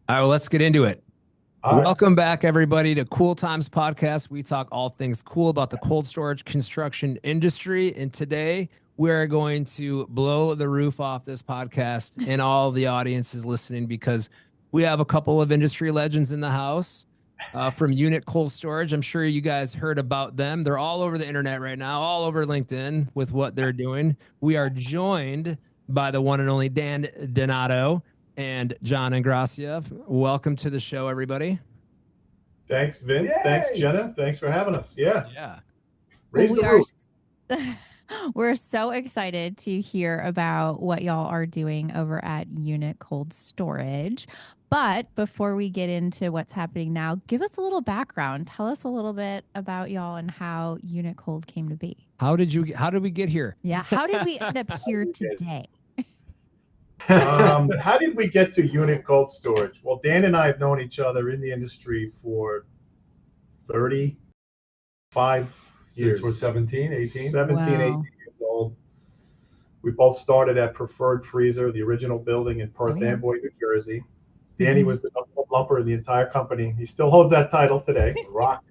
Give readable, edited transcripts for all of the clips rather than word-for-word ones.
All right, well, let's get into it. All right. Welcome back, everybody, to Cool Times Podcast. We talk all things cool about the cold storage construction industry. And today we are going to blow the roof off this podcast and all the audiences listening because we have a couple of industry legends in the house from Unit Cold Storage. I'm sure you guys heard about them. They're all over the internet right now, all over LinkedIn with what they're doing. We are joined by the one and only Dan Donato and John Ingracia. Welcome to the show, everybody. Thanks, Vince. Yay! Thanks, Jenna. Thanks for having us. Yeah. Yeah. Raise we the are roof. we're so excited to hear about what y'all are doing over at Unit Cold Storage. But before we get into what's happening now, give us a little background. Tell us a little bit about y'all and how Unit Cold came to be. How did we get here? Yeah. How did we end up here today? How did we get to Unit Cold Storage? Well, Dan and I have known each other in the industry for 35 years. Since we're 17, 18. 17, Wow. 18 years old. We both started at Preferred Freezer, the original building in Perth Oh, yeah. Amboy, New Jersey. Danny was the number one lumper in the entire company. He still holds that title today. Rock.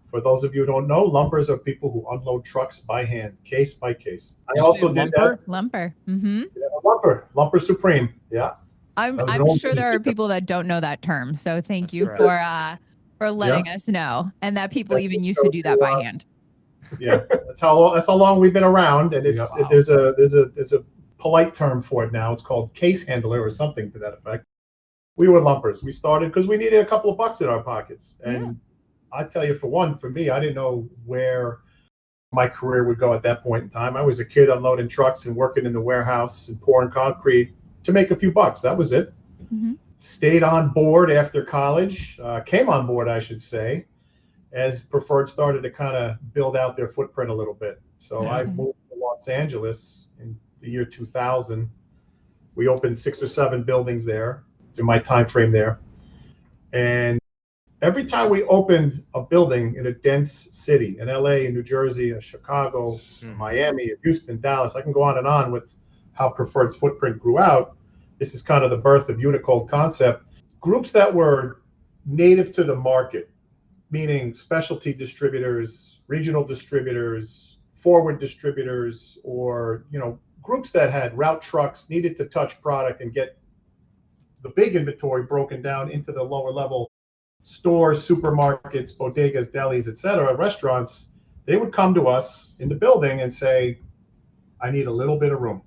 For those of you who don't know, lumpers are people who unload trucks by hand, case by case. I Did you also say did lumper? Lumper. that. Lumper Supreme. Yeah. I'm That was an I'm old sure there are industry. people that don't know that term. So thank That's you right. for letting us know. And that people Thank even you used to so do that by much. hand. Yeah, that's how long we've been around, and Yeah. there's a polite term for it now. It's called case handler or something to that effect. We were lumpers. We started because we needed a couple of bucks in our pockets, and I tell you, for me, I didn't know where my career would go at that point in time. I was a kid unloading trucks and working in the warehouse and pouring concrete to make a few bucks. That was it. Mhm. Stayed on board after college, came on board, I should say, as Preferred started to kind of build out their footprint a little bit. So I moved to Los Angeles in the year 2000. We opened 6 or 7 buildings there in my time frame there. And every time we opened a building in a dense city, in LA, in New Jersey, in Chicago, Miami, Houston, Dallas, I can go on and on with how Preferred's footprint grew out. This is kind of the birth of Unicold concept. Groups that were native to the market, meaning specialty distributors, regional distributors, forward distributors, or groups that had route trucks, needed to touch product and get the big inventory broken down into the lower level stores, supermarkets, bodegas, delis, etc., restaurants. They would come to us in the building and say, I need a little bit of room.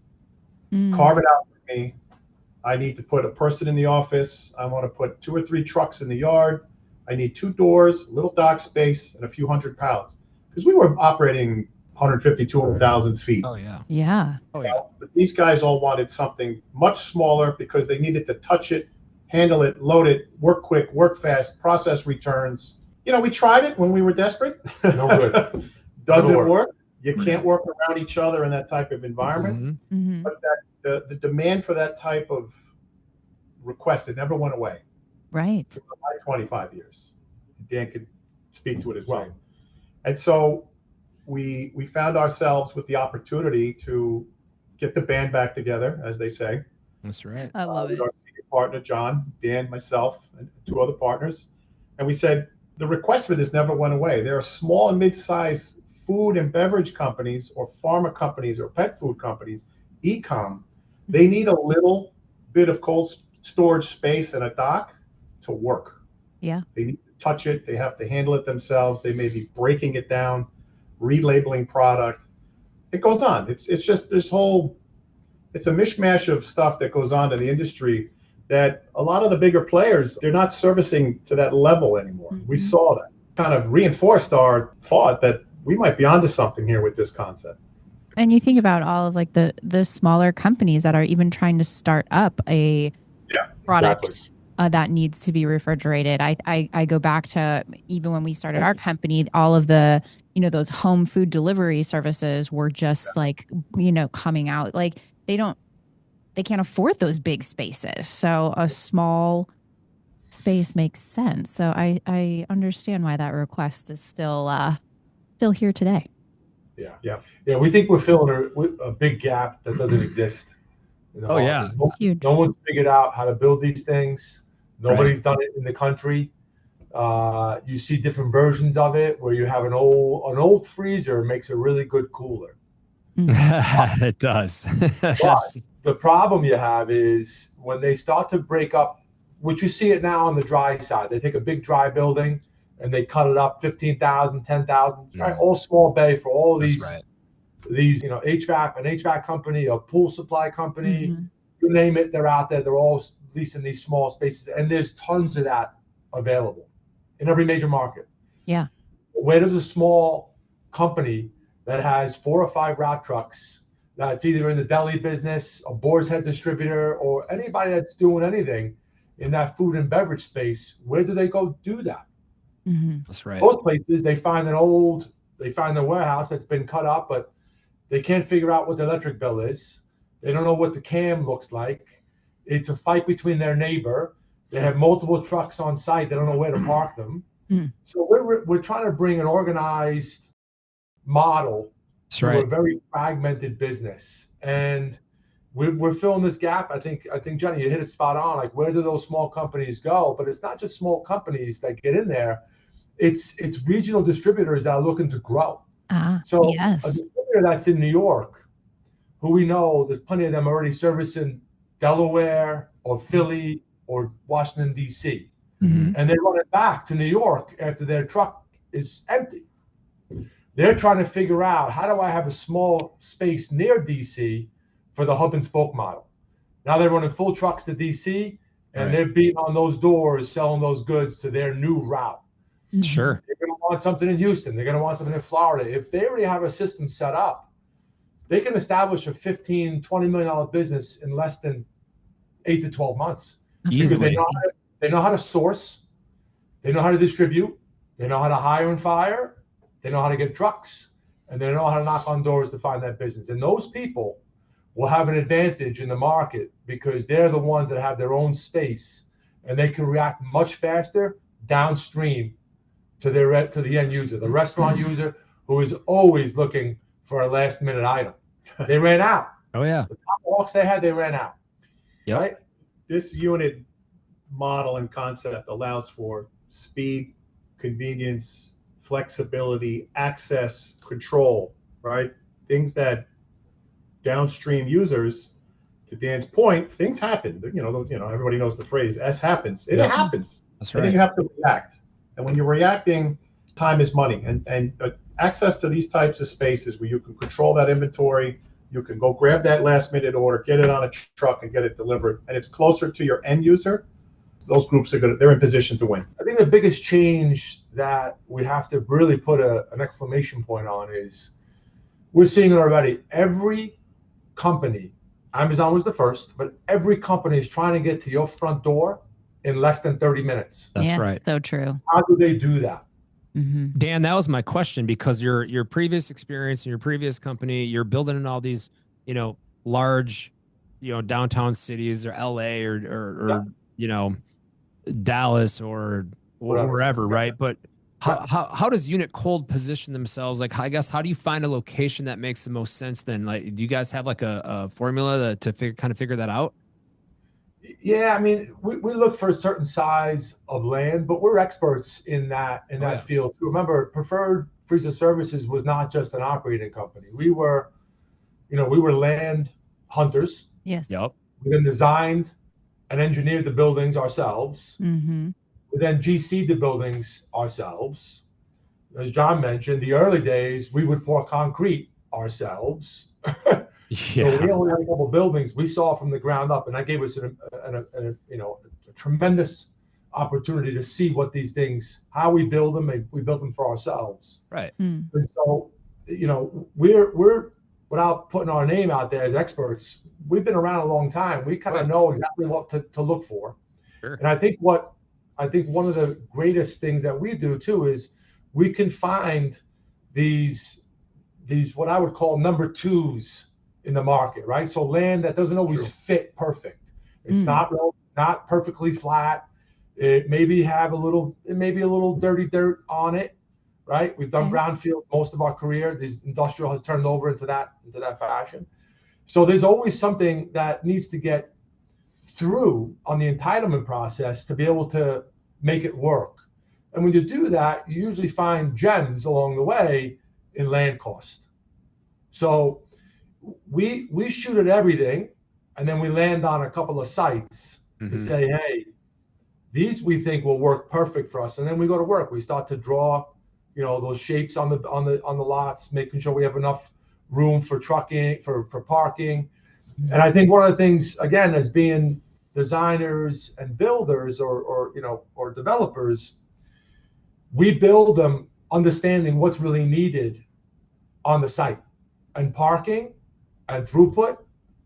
Carve it out for me. I need to put a person in the office. I want to put 2 or 3 trucks in the yard. I need 2 doors, a little dock space, and a few hundred pallets. Because we were operating 150, 200,000 feet. Oh yeah. Yeah. Oh yeah. But these guys all wanted something much smaller because they needed to touch it, handle it, load it, work quick, work fast, process returns. We tried it when we were desperate. No good. Does it Doesn't work? You can't work around each other in that type of environment. Mhm. But the demand for that type of request, it never went away. Right. For my 25 years. Dan could speak to it as well. And so we found ourselves with the opportunity to get the band back together, as they say. That's right. I love With it. our senior partner, John, Dan, myself, and 2 other partners. And we said, the request for this never went away. There are small and mid-sized food and beverage companies or pharma companies or pet food companies, e-com. They need a little bit of cold storage space and a dock to work. Yeah. They need to touch it. They have to handle it themselves. They may be breaking it down, relabeling product. It goes on. It's just this whole, it's a mishmash of stuff that goes on in the industry that a lot of the bigger players, they're not servicing to that level anymore. We saw that. Kind of reinforced our thought that we might be onto something here with this concept. And you think about all of like the smaller companies that are even trying to start up a product that needs to be refrigerated. I go back to even when we started our company, all of the, those home food delivery services were just like, coming out. Like they can't afford those big spaces. So a small space makes sense. So I understand why that request is still here today. Yeah. We think we're filling a big gap that doesn't exist. Oh, yeah. No one's figured out how to build these things. Nobody's done it in the country. You see different versions of it where you have an old freezer makes a really good cooler. It does. But the problem you have is when they start to break up, which you see it now on the dry side. They take a big dry building and they cut it up 15,000, 10,000, right? All small bay for all these, HVAC, an HVAC company, a pool supply company, you name it, they're out there. They're all leasing these small spaces, and there's tons of that available in every major market. Yeah. Where does a small company that has 4 or 5 route trucks, that's either in the deli business, a boar's head distributor, or anybody that's doing anything in that food and beverage space, where do they go do that? That's right. Most places they find a warehouse that's been cut up, but they can't figure out what the electric bill is. They don't know what the cam looks like. It's a fight between their neighbor. They have multiple trucks on site. They don't know where to park them. So we're trying to bring an organized model to a very fragmented business, and we're filling this gap. I think Johnny, you hit it spot on. Like, where do those small companies go? But it's not just small companies that get in there. It's regional distributors that are looking to grow. A distributor that's in New York, who we know there's plenty of them already servicing Delaware or Philly or Washington, D.C. And they run it back to New York after their truck is empty. They're trying to figure out, how do I have a small space near D.C. for the hub and spoke model? Now they're running full trucks to D.C. and they're beating on those doors, selling those goods to their new route. Sure. They're going to want something in Houston. They're going to want something in Florida. If they already have a system set up, they can establish a $15, $20 million business in less than 8 to 12 months. Easily. Because they know how to source. They know how to distribute. They know how to hire and fire. They know how to get trucks. And they know how to knock on doors to find that business. And those people will have an advantage in the market because they're the ones that have their own space, and they can react much faster downstream to the end user, the restaurant user, who is always looking for a last minute item. They ran out. Oh yeah. The walks they had, they ran out. Yep. Right? This unit model and concept allows for speed, convenience, flexibility, access, control, right? Things that downstream users, to Dan's point, things happen. Everybody knows the phrase "S happens." It happens. That's right. And then you have to react. And when you're reacting, time is money. And access to these types of spaces where you can control that inventory, you can go grab that last minute order, get it on a truck and get it delivered, and it's closer to your end user, those groups they're in position to win. I think the biggest change that we have to really put an exclamation point on is we're seeing it already. Every company, Amazon was the first, but every company is trying to get to your front door in less than 30 minutes. That's right. So true. How do they do that? Dan, that was my question, because your previous experience in your previous company, you're building in all these, large, downtown cities, or LA or Dallas or wherever, right? But how does Unit Cold position themselves? Like, I guess, how do you find a location that makes the most sense then? Like, do you guys have like a formula to figure that out? Yeah, I mean, we look for a certain size of land, but we're experts in that field. Remember, Preferred Freezer Services was not just an operating company. We were land hunters. Yes. Yep. We then designed and engineered the buildings ourselves. We then GC'd the buildings ourselves. As John mentioned, the early days, we would pour concrete ourselves. So we only had a couple buildings we saw from the ground up, and that gave us a tremendous opportunity to see what these things, how we build them, and we built them for ourselves. Right. And so, we're without putting our name out there as experts, we've been around a long time. We kind of know exactly what to look for. Sure. And I think one of the greatest things that we do too is we can find these what I would call number twos in the market, right? So land that doesn't always fit perfect. It's not perfectly flat. It may be a little dirty dirt on it, right? We've done brownfield most of our career. This industrial has turned over into that fashion. So there's always something that needs to get through on the entitlement process to be able to make it work. And when you do that, you usually find gems along the way in land cost. So we shoot at everything, and then we land on a couple of sites to say, hey, these we think will work perfect for us. And then we go to work. We start to draw, those shapes on the lots, making sure we have enough room for trucking, for parking. And I think one of the things, again, as being designers and builders or developers, we build them understanding what's really needed on the site. And parking and throughput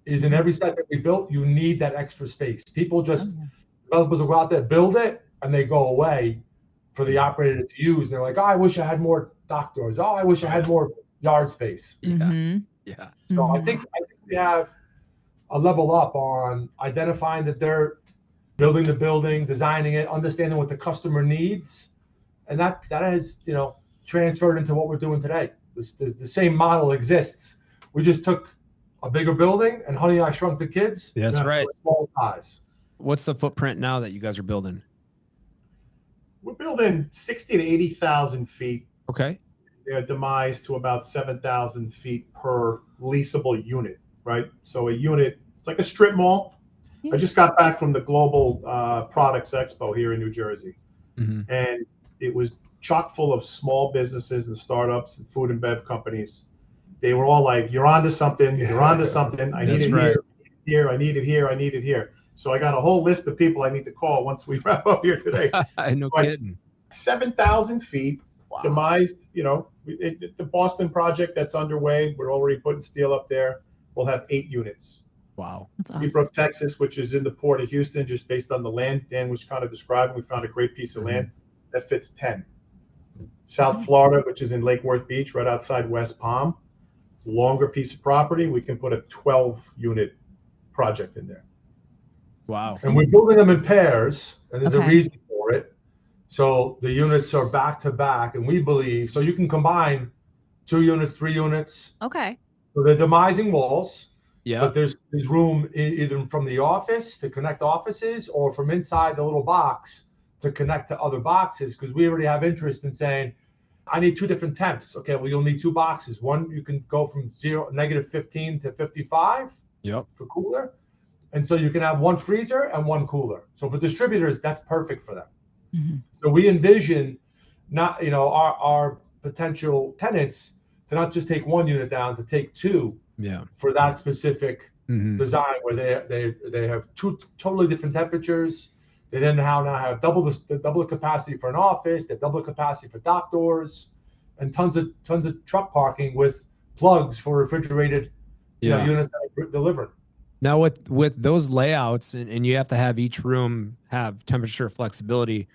is in every site that we built. You need that extra space. People just, developers will go out there, build it, and they go away for the operator to use. And they're like, oh, I wish I had more dock doors. Oh, I wish I had more yard space. Yeah. So I think we have a level up on identifying that they're building the building, designing it, understanding what the customer needs. And that has, transferred into what we're doing today. The same model exists. We just took a bigger building and Honey, I Shrunk the Kids. That's right. Small size. What's the footprint now that you guys are building? We're building 60 to 80,000 feet. Okay. They're demised to about 7,000 feet per leasable unit, right? So a unit, it's like a strip mall. I just got back from the Global Products Expo here in New Jersey. And it was chock full of small businesses and startups and food and bev companies. They were all like, you're onto something, you're onto something. I need it here, I need it here, I need it here. So I got a whole list of people I need to call once we wrap up here today. No kidding. 7,000 feet, demised, the Boston project that's underway, we're already putting steel up there. We'll have 8 units. Wow. That's awesome. Seabrook, Texas, which is in the port of Houston, just based on the land Dan was kind of describing. We found a great piece of land that fits 10. South Florida, which is in Lake Worth Beach, right outside West Palm, longer piece of property. We can put a 12-unit project in there. Wow. And we're building them in pairs, and there's a reason for it. So the units are back to back, and we believe, so you can combine 2 units, 3 units. Okay. So they're demising walls. Yeah. But there's room either from the office to connect offices or from inside the little box to connect to other boxes, because we already have interest in saying, I need 2 different temps. Okay, well, you'll need 2 boxes. One, you can go from -15 to 55 for cooler. And so you can have 1 freezer and 1 cooler. So for distributors, that's perfect for them. So we envision not, our potential tenants to not just take 1 unit down, to take 2 for that specific design where they have 2 totally different temperatures. They then now have double the capacity for an office, they have double the capacity for dock doors, and tons of truck parking with plugs for refrigerated units that are delivered. Now with those layouts, and you have to have each room have temperature flexibility,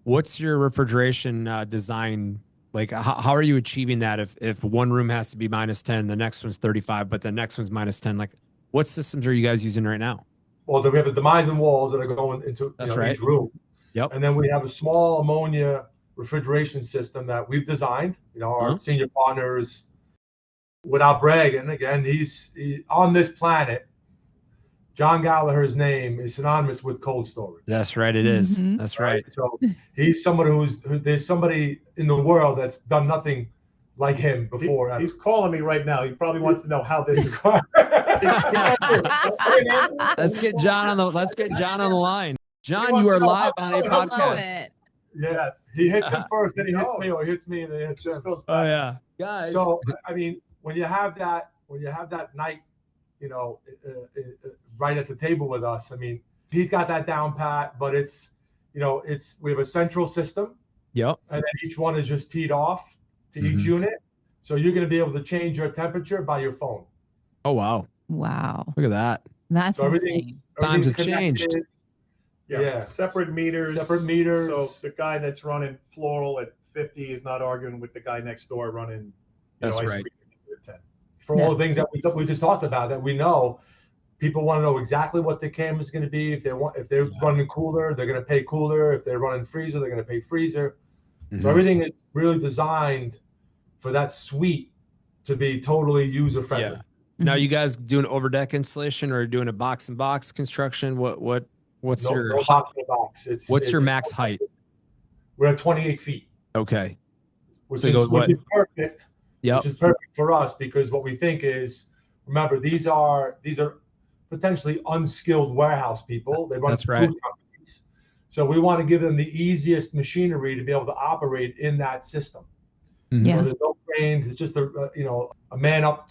what's your refrigeration design? Like, how are you achieving that if one room has to be -10, the next one's 35, but the next one's -10? Like, what systems are you guys using right now? Well, we have the demising walls that are going into each room. And then we have a small ammonia refrigeration system that we've designed. Our senior partners, without bragging, again, he's on this planet. John Gallagher's name is synonymous with cold storage. That's right, it is. That's right. So he's somebody there's somebody in the world that's done nothing like him before. He's calling me right now. He probably wants to know how this is. Let's get John on the line. John, you are live on a podcast. Yes, he hits him first, then he hits me, or he hits me and then he hits him. Oh yeah, guys. So I mean, when you have that night, right at the table with us, I mean, he's got that down pat. But it's we have a central system. And then each one is just teed off to each unit, so you're going to be able to change your temperature by your phone. Oh wow! Wow! Look at that. That's insane. Times have changed. Yeah, separate meters. So the guy that's running floral at 50 is not arguing with the guy next door running. That's right. At 10. For all the things that we just talked about, that we know, people want to know exactly what the cam is going to be. If they're running cooler, they're going to pay cooler. If they're running freezer, they're going to pay freezer. So everything is really designed for that suite to be totally user friendly. Now, you guys doing overdeck installation or doing a box and box construction? What's No, your no box in the box. what's your max height? We're at 28 feet. Okay. Which So is perfect. Yep. Which is perfect for us because what we think is, remember, these are potentially unskilled warehouse people. They run That's food right. companies. So we want to give them the easiest machinery to be able to operate in that system. Mhm. Yeah. So there's no cranes. It's just a man up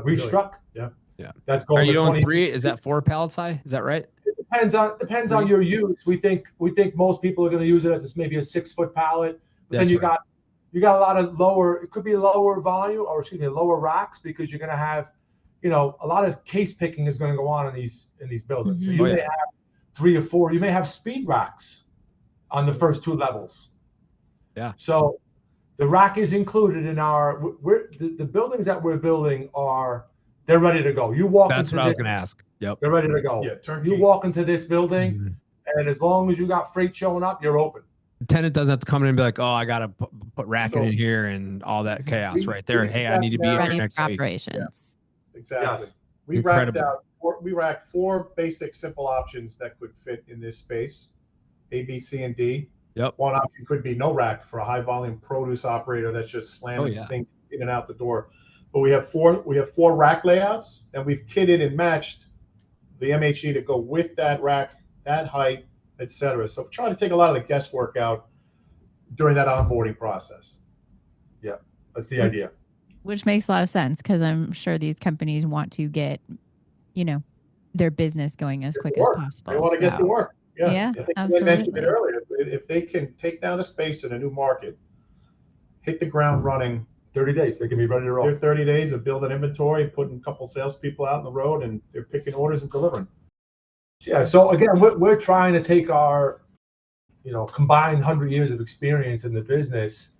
reach truck. Yeah. Yeah. That's going. Are you to on 20 3? Is that 4 pallets high? Is that right? It depends on your use. We think most people are going to use it as maybe a 6-foot pallet. But That's then right. you got a lot of lower. It could be lower volume, or lower racks, because you're going to have, a lot of case picking is going to go on in these buildings. So you may have 3 or 4. You may have speed racks on the first 2 levels. Yeah. So the rack is included in our. The buildings that we're building they're ready to go. You walk That's into what I was this, going to ask. Yep. they're ready to go. Yeah, turnkey. You walk into this building, Mhm. and as long as you got freight showing up, you're open. The tenant doesn't have to come in and be like, "Oh, I got to put racking So- in here and all that chaos right there." we Hey, I need to be here Ready next for week. operations. Exactly. Yes. We racked Incredible. we racked 4 basic simple options that could fit in this space, A, B, C, and D. Yep. One option could be no rack for a high volume produce operator that's just slamming things in and out the door. But we have 4 rack layouts, and we've kitted and matched the MHE to go with that rack, that height, etc. So we're trying to take a lot of the guesswork out during that onboarding process. Yeah, that's the idea. Which makes a lot of sense because I'm sure these companies want to get, their business going as quick as possible. They want to get to work. Yeah, I think I absolutely. mentioned it earlier. If they can take down a space in a new market, hit the ground running, 30 days, they can be ready to roll. they're 30 days of building inventory, putting a couple salespeople out on the road, and they're picking orders and delivering. Yeah. So again, we're trying to take our, combined 100 years of experience in the business,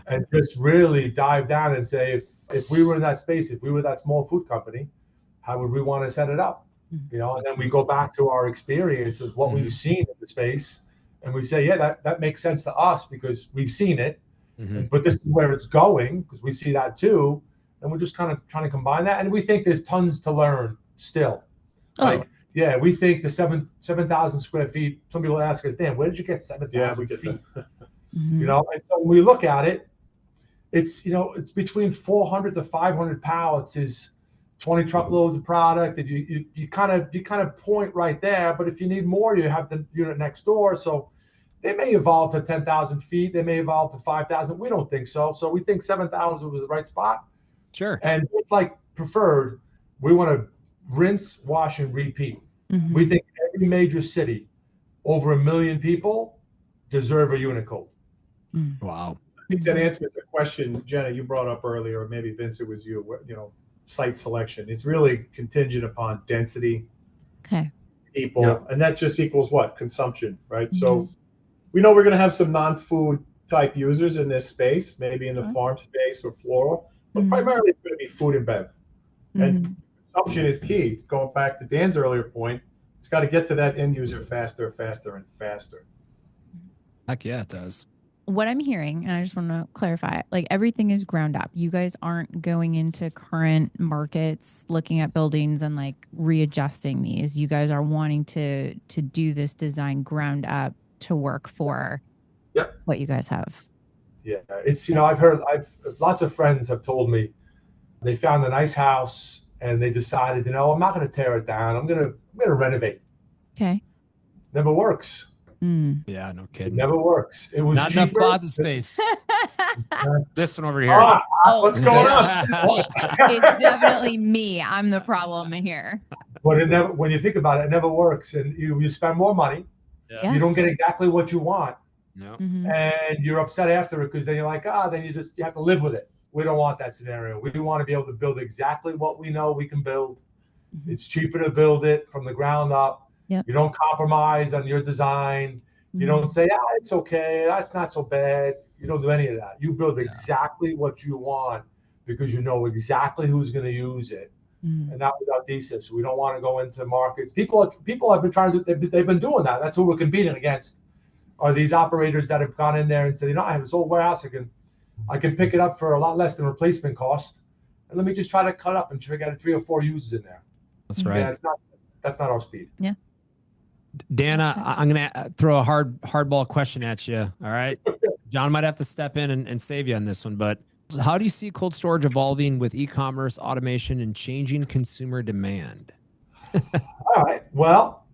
and just really dive down and say, if we were in that space, if we were that small food company, how would we want to set it up? And then we go back to our experience of what we've seen in the space, and we say, yeah, that makes sense to us because we've seen it. But this is where it's going because we see that too, and we're just kind of trying to combine that. And we think there's tons to learn still. We think the 7,000 square feet. Some people ask us, "Dan, where did you get 7,000 feet?" And so when we look at it, it's it's between 400 to 500 pallets is 20 truckloads of product, and you kind of point right there. But if you need more, you have the unit next door. So they may evolve to 10,000 feet. They may evolve to 5,000. We don't think so. So we think 7,000 was the right spot. Sure. And it's like preferred, we want to rinse, wash, and repeat. We think every major city, over 1 million people, deserve a unit code. Wow. I think that answers the question, Jenna, you brought up earlier, or maybe Vince, it was you, site selection. It's really contingent upon density, people, and that just equals what? Consumption, right? So we know we're going to have some non-food type users in this space, maybe in the farm space or floral, but primarily it's going to be food and bev. And consumption is key. Going back to Dan's earlier point, it's got to get to that end user faster, and faster. Heck yeah, it does. What I'm hearing, and I just want to clarify, like everything is ground up. You guys aren't going into current markets, looking at buildings and like readjusting these. You guys are wanting to do this design ground up to work for what you guys have. Yeah, it's I've lots of friends have told me they found a nice house and they decided, I'm not going to tear it down. I'm going to renovate. Okay. Never works. Yeah, no kidding. It never works. It was not cheaper. Enough closet space. This one over here. What's going on? It's definitely me. I'm the problem here. But when you think about it, it never works, and you spend more money. Yeah. You don't get exactly what you want. No. And you're upset after it because then you're like, then you have to live with it. We don't want that scenario. We want to be able to build exactly what we know we can build. It's cheaper to build it from the ground up. Yep. You don't compromise on your design. You don't say, it's okay, that's not so bad. You don't do any of that. You build exactly what you want because you know exactly who's going to use it. And that was our thesis. We don't want to go into markets. People have been trying to do. They've been doing that. That's who we're competing against. Are these operators that have gone in there and said, I have this old warehouse. I can pick it up for a lot less than replacement cost, and let me just try to cut up and try to get 3 or 4 users in there. That's right. Yeah, that's not our speed. Yeah. Dana, I'm going to throw a hardball question at you. All right. John might have to step in and save you on this one, but how do you see cold storage evolving with e-commerce, automation, and changing consumer demand? All right. Well,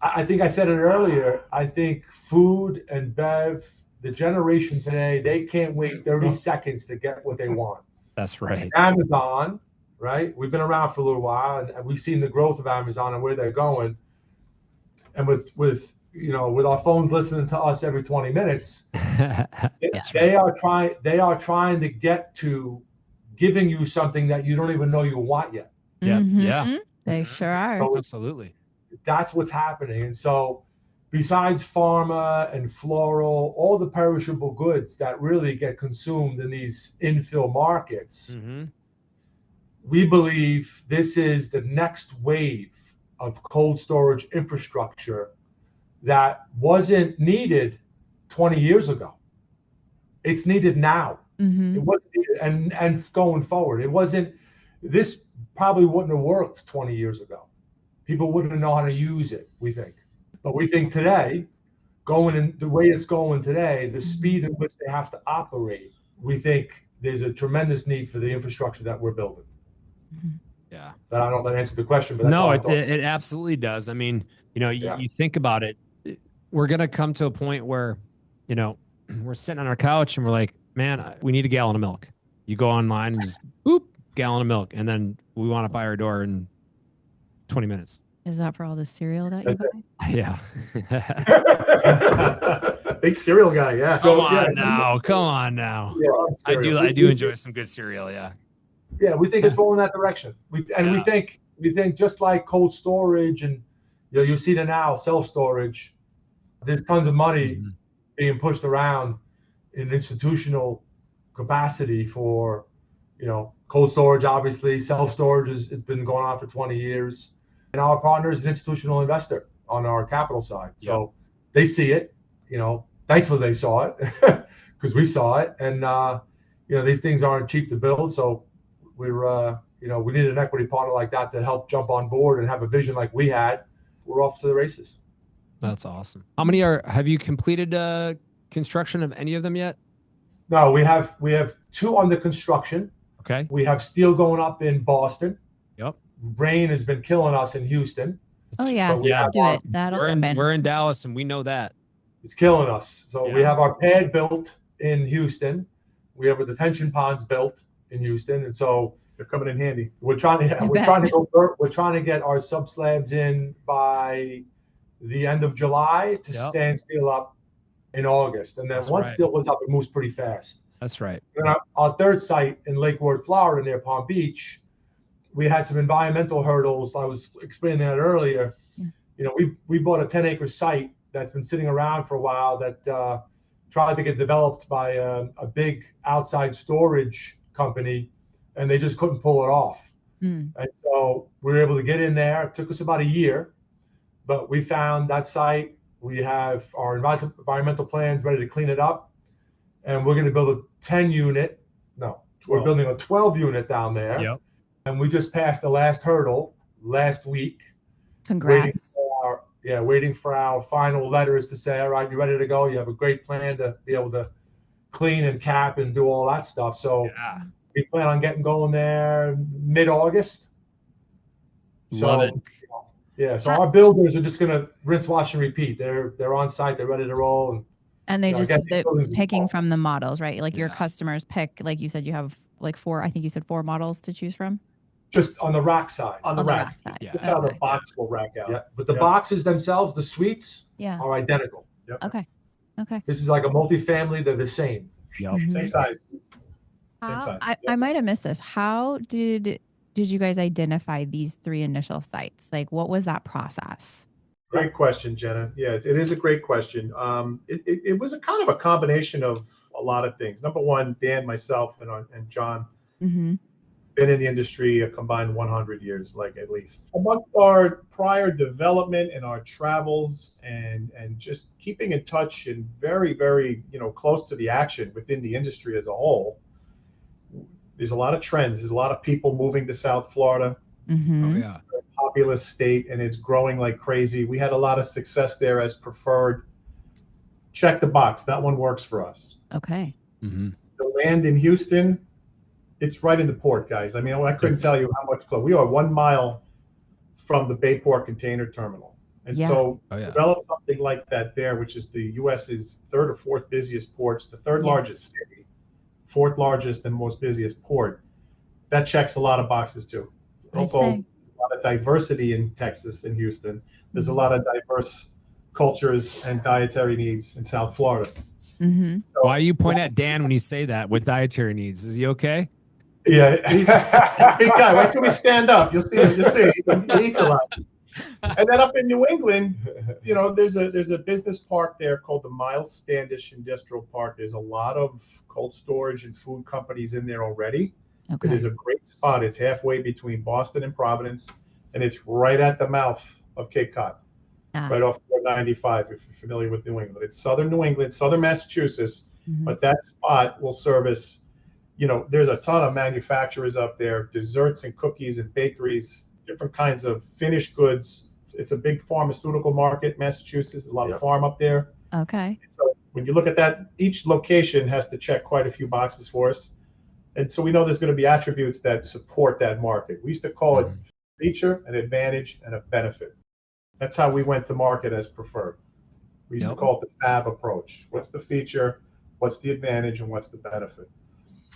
I think I said it earlier. I think food and bev, the generation today, they can't wait 30 seconds to get what they want. That's right. Amazon, right? We've been around for a little while, and we've seen the growth of Amazon and where they're going. And with our phones listening to us every 20 minutes, they are trying to get to giving you something that you don't even know you want yet. Yeah. Mm-hmm. Yeah. They sure are. So absolutely. That's what's happening. And so besides pharma and floral, all the perishable goods that really get consumed in these infill markets, we believe this is the next wave of cold storage infrastructure that wasn't needed 20 years ago. It's needed now. It wasn't needed, and going forward, this probably wouldn't have worked 20 years ago. People wouldn't know how to use it, we think. But we think today, going in the way it's going today, the speed at which they have to operate, we think there's a tremendous need for the infrastructure that we're building. Yeah. I don't know if that answered the question, but that's no, it absolutely does. I mean, you think about it, we're going to come to a point where, we're sitting on our couch and we're like, man, we need a gallon of milk. You go online and just boop, gallon of milk. And then we want it by our door in 20 minutes. Is that for all the cereal that you buy? Yeah. Big cereal guy, yeah. Come on now. Yeah, I do enjoy some good cereal, yeah. Yeah, we think it's rolling that direction. We think just like cold storage and you see it now, self-storage, there's tons of money being pushed around in institutional capacity for, cold storage, obviously. Self-storage has been going on for 20 years. And our partner is an institutional investor on our capital side. So they see it, thankfully they saw it because we saw it. And, these things aren't cheap to build. So we're, we need an equity partner like that to help jump on board and have a vision like we had. We're off to the races. That's awesome. How many have you completed construction of any of them yet? No, we have 2 under construction. Okay. We have steel going up in Boston. Yep. Rain has been killing us in Houston. Oh yeah, do it. We're in Dallas and we know that. It's killing us. So we have our pad built in Houston. We have a detention ponds built in Houston, and so they're coming in handy. We're trying to get our sub slabs in by the end of July to stand steel up in August, and then once steel was up, it moves pretty fast. That's right. And our third site in Lake Worth, Florida, near Palm Beach, we had some environmental hurdles. I was explaining that earlier. We bought a 10-acre site that's been sitting around for a while that tried to get developed by a big outside storage company, and they just couldn't pull it off. And so we were able to get in there. It took us about a year, but we found that site. We have our environmental plans ready to clean it up, and we're going to build a 10-unit. No, 12. We're building a 12-unit down there. Yep. And we just passed the last hurdle last week. Congrats. Waiting for our final letters to say, all right, you're ready to go. You have a great plan to be able to clean and cap and do all that stuff. So we plan on getting going there mid-August. Love it. Yeah, so our builders are just going to rinse, wash, and repeat. They're on site. They're ready to roll. And they're picking from the models, right? Like your customers pick, like you said, you have like 4, I think you said 4 models to choose from. Just on the rack side. On the rack side. Yeah. That's how the box will rack out. Yeah. But the boxes themselves, the suites, are identical. Yep. Okay. This is like a multifamily. They're the same. Yep. Same size. I might have missed this. How did you guys identify these 3 initial sites? Like, what was that process? Great question, Jenna. Yeah, it is a great question. It was a kind of a combination of a lot of things. Number one, Dan, myself, and John been in the industry a combined 100 years, like at least. Amongst our prior development and our travels and just keeping in touch and very, very close to the action within the industry as a whole, there's a lot of trends. There's a lot of people moving to South Florida. Mm-hmm. Oh yeah. A populous state, and it's growing like crazy. We had a lot of success there as preferred. Check the box. That one works for us. Okay. Mm-hmm. The land in Houston, it's right in the port, guys. I mean, I couldn't tell you how much close. We are 1 mile from the Bayport Container Terminal. And so develop something like that there, which is the U.S.'s third or fourth busiest ports, the third largest city, fourth largest and most busiest port. That checks a lot of boxes too. Also, a lot of diversity in Texas and Houston. There's a lot of diverse cultures and dietary needs in South Florida. Mm-hmm. So, why do you point at Dan when you say that with dietary needs? Is he okay? Yeah, he's a big guy. Wait till we stand up. You'll see him. You'll see. He eats a lot. And then up in New England, you know, there's a business park there called the Miles Standish Industrial Park. There's a lot of cold storage and food companies in there already. Okay. It is a great spot. It's halfway between Boston and Providence, and it's right at the mouth of Cape Cod, right off 95, if you're familiar with New England. It's southern New England, southern Massachusetts, but that spot will service, you know, there's a ton of manufacturers up there, desserts and cookies and bakeries, different kinds of finished goods. It's a big pharmaceutical market, Massachusetts, a lot of farm up there. Okay. So when you look at that, each location has to check quite a few boxes for us. And so we know there's going to be attributes that support that market. We used to call it feature, an advantage, and a benefit. That's how we went to market as preferred. We used to call it the FAB approach. What's the feature, what's the advantage, and what's the benefit?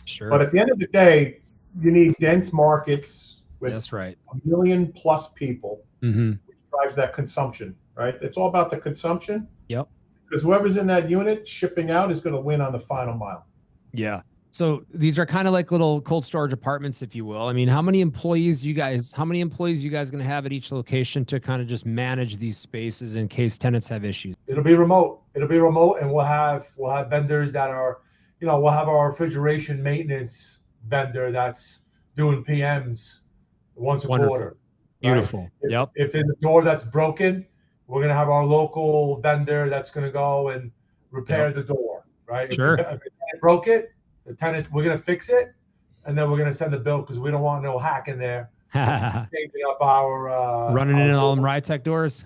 Sure. But at the end of the day, you need dense markets with That's right. 1 million plus people, which drives that consumption, right? It's all about the consumption. Yep. Because whoever's in that unit shipping out is going to win on the final mile. Yeah. So these are kind of like little cold storage apartments, if you will. I mean, how many employees you guys going to have at each location to kind of just manage these spaces in case tenants have issues? It'll be remote. And we'll have vendors that are, you know, we'll have our refrigeration maintenance vendor that's doing PMs once a quarter. Beautiful. Right? Yep. If there's a door that's broken, we're going to have our local vendor that's going to go and repair the door, right? Sure. If the tenant broke it, we're going to fix it, and then we're going to send the bill because we don't want no hack in there. Changing up our running in all them Rytech doors.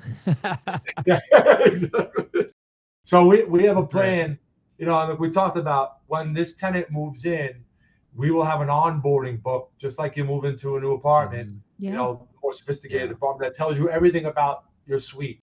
Yeah, exactly. So we have a plan, you know, we talked about when this tenant moves in, we will have an onboarding book, just like you move into a new apartment, you know, more sophisticated apartment that tells you everything about your suite.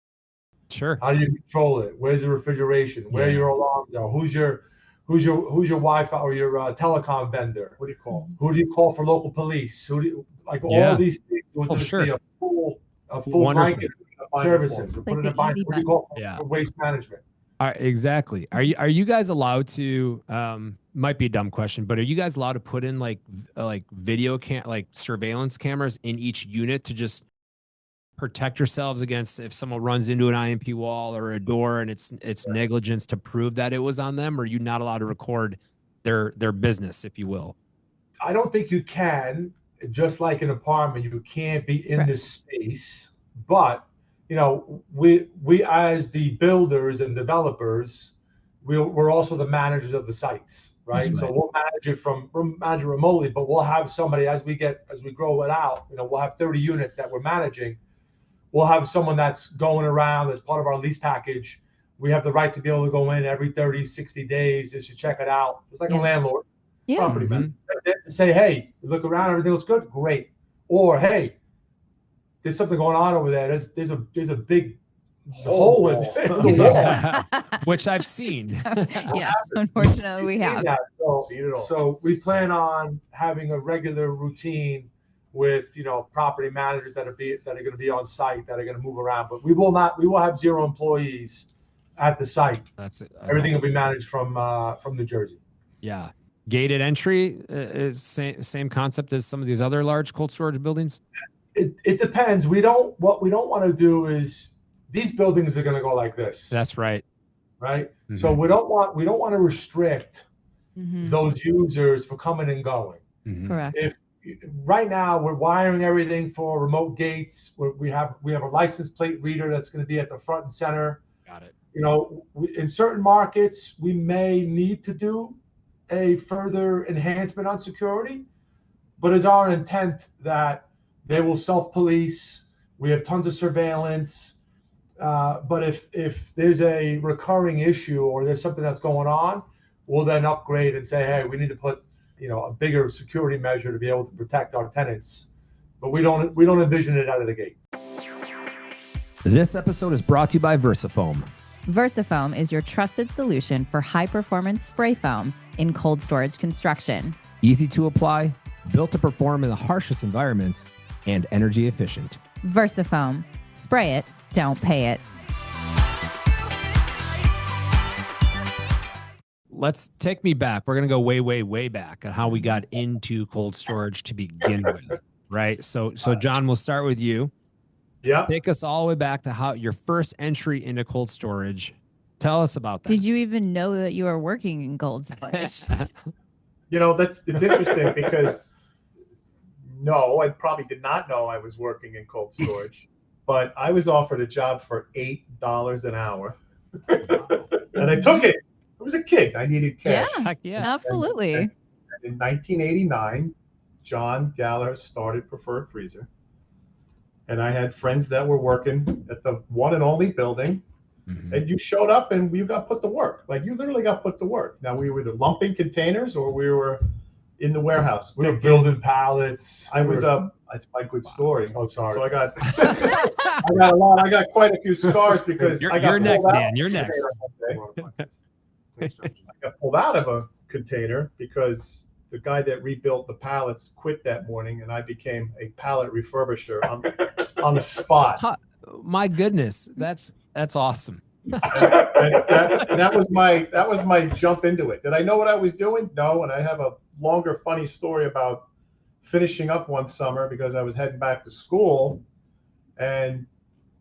Sure. How do you control it? Where's the refrigeration? Where your alarms are? Who's your Wi-Fi or your telecom vendor? What do you call? Who do you call for local police? Who do you, like all these things would just be a full blanket of services. Like the easy what do you call for waste management? Exactly. Are you guys allowed to? Might be a dumb question, but are you guys allowed to put in like video surveillance cameras in each unit to just protect yourselves against if someone runs into an IMP wall or a door and it's negligence to prove that it was on them? Or are you not allowed to record their business, if you will? I don't think you can. Just like an apartment, you can't be in this space. But you know, we as the builders and developers, we're also the managers of the sites, right? So we'll manage it remotely, but we'll have somebody as we grow it out. You know, we'll have 30 units that we're managing. We'll have someone that's going around as part of our lease package. We have the right to be able to go in every 30, 60 days just to check it out. It's like a landlord, property manager. That's it. To say, hey, you look around, everything looks good, great. Or hey, there's something going on over there. There's a big hole in the wall, which I've seen. Yes, unfortunately, we have. So we plan on having a regular routine with, you know, property managers that are going to be on site, that are going to move around. But we will have 0 employees at the site. That's it. Everything will be managed from New Jersey. Yeah. Gated entry is same concept as some of these other large cold storage buildings. It depends. What we don't want to do is, these buildings are going to go like this. That's right. Right. So we don't want to restrict those users for coming and going. Correct. If right now we're wiring everything for remote gates, we have a license plate reader that's going to be at the front and center. Got it. You know, in certain markets we may need to do a further enhancement on security, but is our intent that they will self-police? We have tons of surveillance, but if there's a recurring issue or there's something that's going on, we'll then upgrade and say, hey, we need to put a bigger security measure to be able to protect our tenants. But we don't envision it out of the gate. This episode is brought to you by Versafoam. Versafoam is your trusted solution for high-performance spray foam in cold storage construction. Easy to apply, built to perform in the harshest environments, and energy efficient. Versafoam. Spray it, don't pay it. Let's take me back. We're going to go way, way, way back on how we got into cold storage to begin with, right? So John, we'll start with you. Yeah. Take us all the way back to how your first entry into cold storage. Tell us about that. Did you even know that you were working in cold storage? It's interesting because no, I probably did not know I was working in cold storage, but I was offered a job for $8 an hour. And I took it. I was a kid. I needed cash. Yeah, Heck yeah. absolutely. And in 1989, John Gallagher started Preferred Freezer. And I had friends that were working at the one and only building. Mm-hmm. And you showed up and you got put to work. Like you literally got put to work. Now we were either lumping containers or we were in the warehouse. We were building pallets. I was that's my good story. Oh, sorry. So I got quite a few scars because I got you're next, pulled out Dan. You're next. I got pulled out of a container because the guy that rebuilt the pallets quit that morning, and I became a pallet refurbisher on the spot. My goodness, that's awesome. that was my jump into it. Did I know what I was doing? No. And I have a longer funny story about finishing up one summer because I was heading back to school, and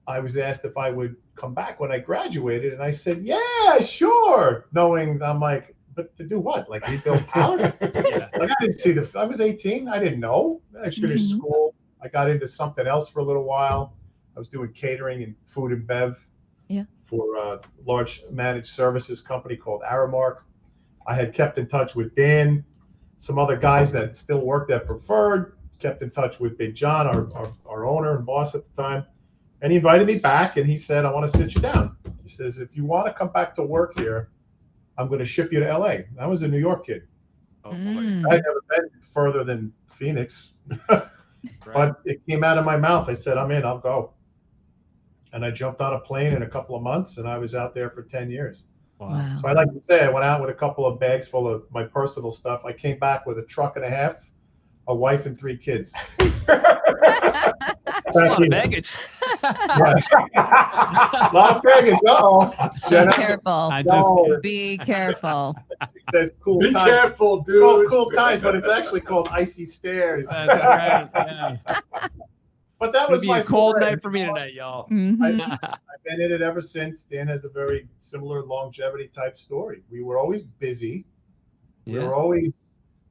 I was asked if I would come back when I graduated, and I said, yeah, sure, knowing I'm like, but to do what? Like rebuild pallets? Yeah. Like I didn't see I was 18. I didn't know. I finished school. I got into something else for a little while. I was doing catering and food and bev for a large managed services company called Aramark. I had kept in touch with Dan, some other guys that still worked at Preferred, kept in touch with Big John, our owner and boss at the time. And he invited me back and he said, I want to sit you down. He says, if you want to come back to work here, I'm going to ship you to LA. I was a New York kid. Oh, boy. I'd never been further than Phoenix. But it came out of my mouth. I said, I'm in, I'll go. And I jumped on a plane in a couple of months and I was out there for 10 years. Wow. So I like to say I went out with a couple of bags full of my personal stuff. I came back with a truck and a half, a wife, and 3 kids. That's a lot of baggage. A lot of baggage. Be careful. I just Be careful. It says cool Be times. careful, It's called dude. cool times, but it's actually called icy stairs. That's right. Yeah. But that It'll was be my a cold foray. night for me tonight, y'all. Mhm. I've been in it ever since. Dan has a very similar longevity type story. We were always busy. We were always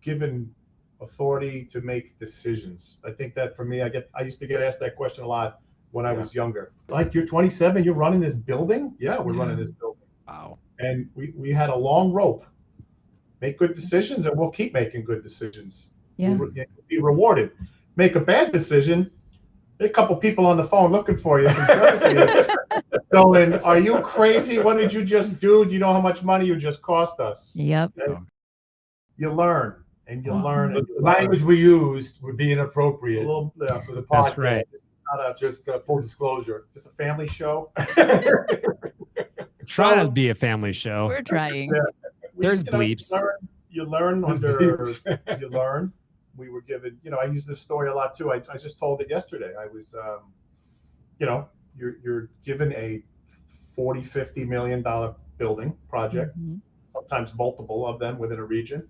given authority to make decisions. I think that for me, I used to get asked that question a lot when I was younger. Like, you're 27, you're running this building? Yeah, we're running this building. Wow. And we had a long rope. Make good decisions and we'll keep making good decisions. Yeah. You'll be rewarded. Make a bad decision, a couple people on the phone looking for you from Jersey going, are you crazy? What did you just do? Do you know how much money you just cost us? Yep. And you learn and you learn. And The language we used would be inappropriate for for the podcast. That's right. It's not Just full disclosure. just a family show. Trying to be a family show. We're trying. Yeah. There's bleeps. You learn There's under. bleeps. You learn. We were given. I use this story a lot too. I just told it yesterday. I was, you're given a $40-50 million building project, sometimes multiple of them within a region,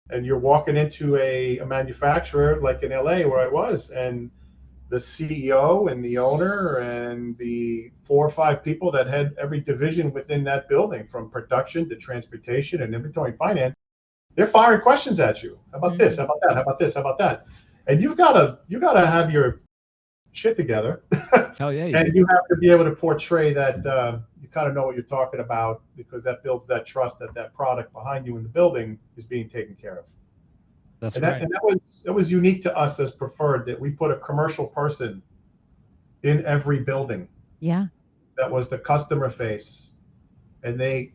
and you're walking into a manufacturer like in LA where I was, and the CEO and the owner and the 4 or 5 people that had every division within that building, from production to transportation and inventory and finance, they're firing questions at you. How about this? How about that? How about this? How about that? And you've got to have your shit together. Hell yeah. And you have to be able to portray that you kind of know what you're talking about, because that builds that trust that that product behind you in the building is being taken care of. That's And right. that was unique to us as Preferred, that we put a commercial person in every building. Yeah. That was the customer face. And they,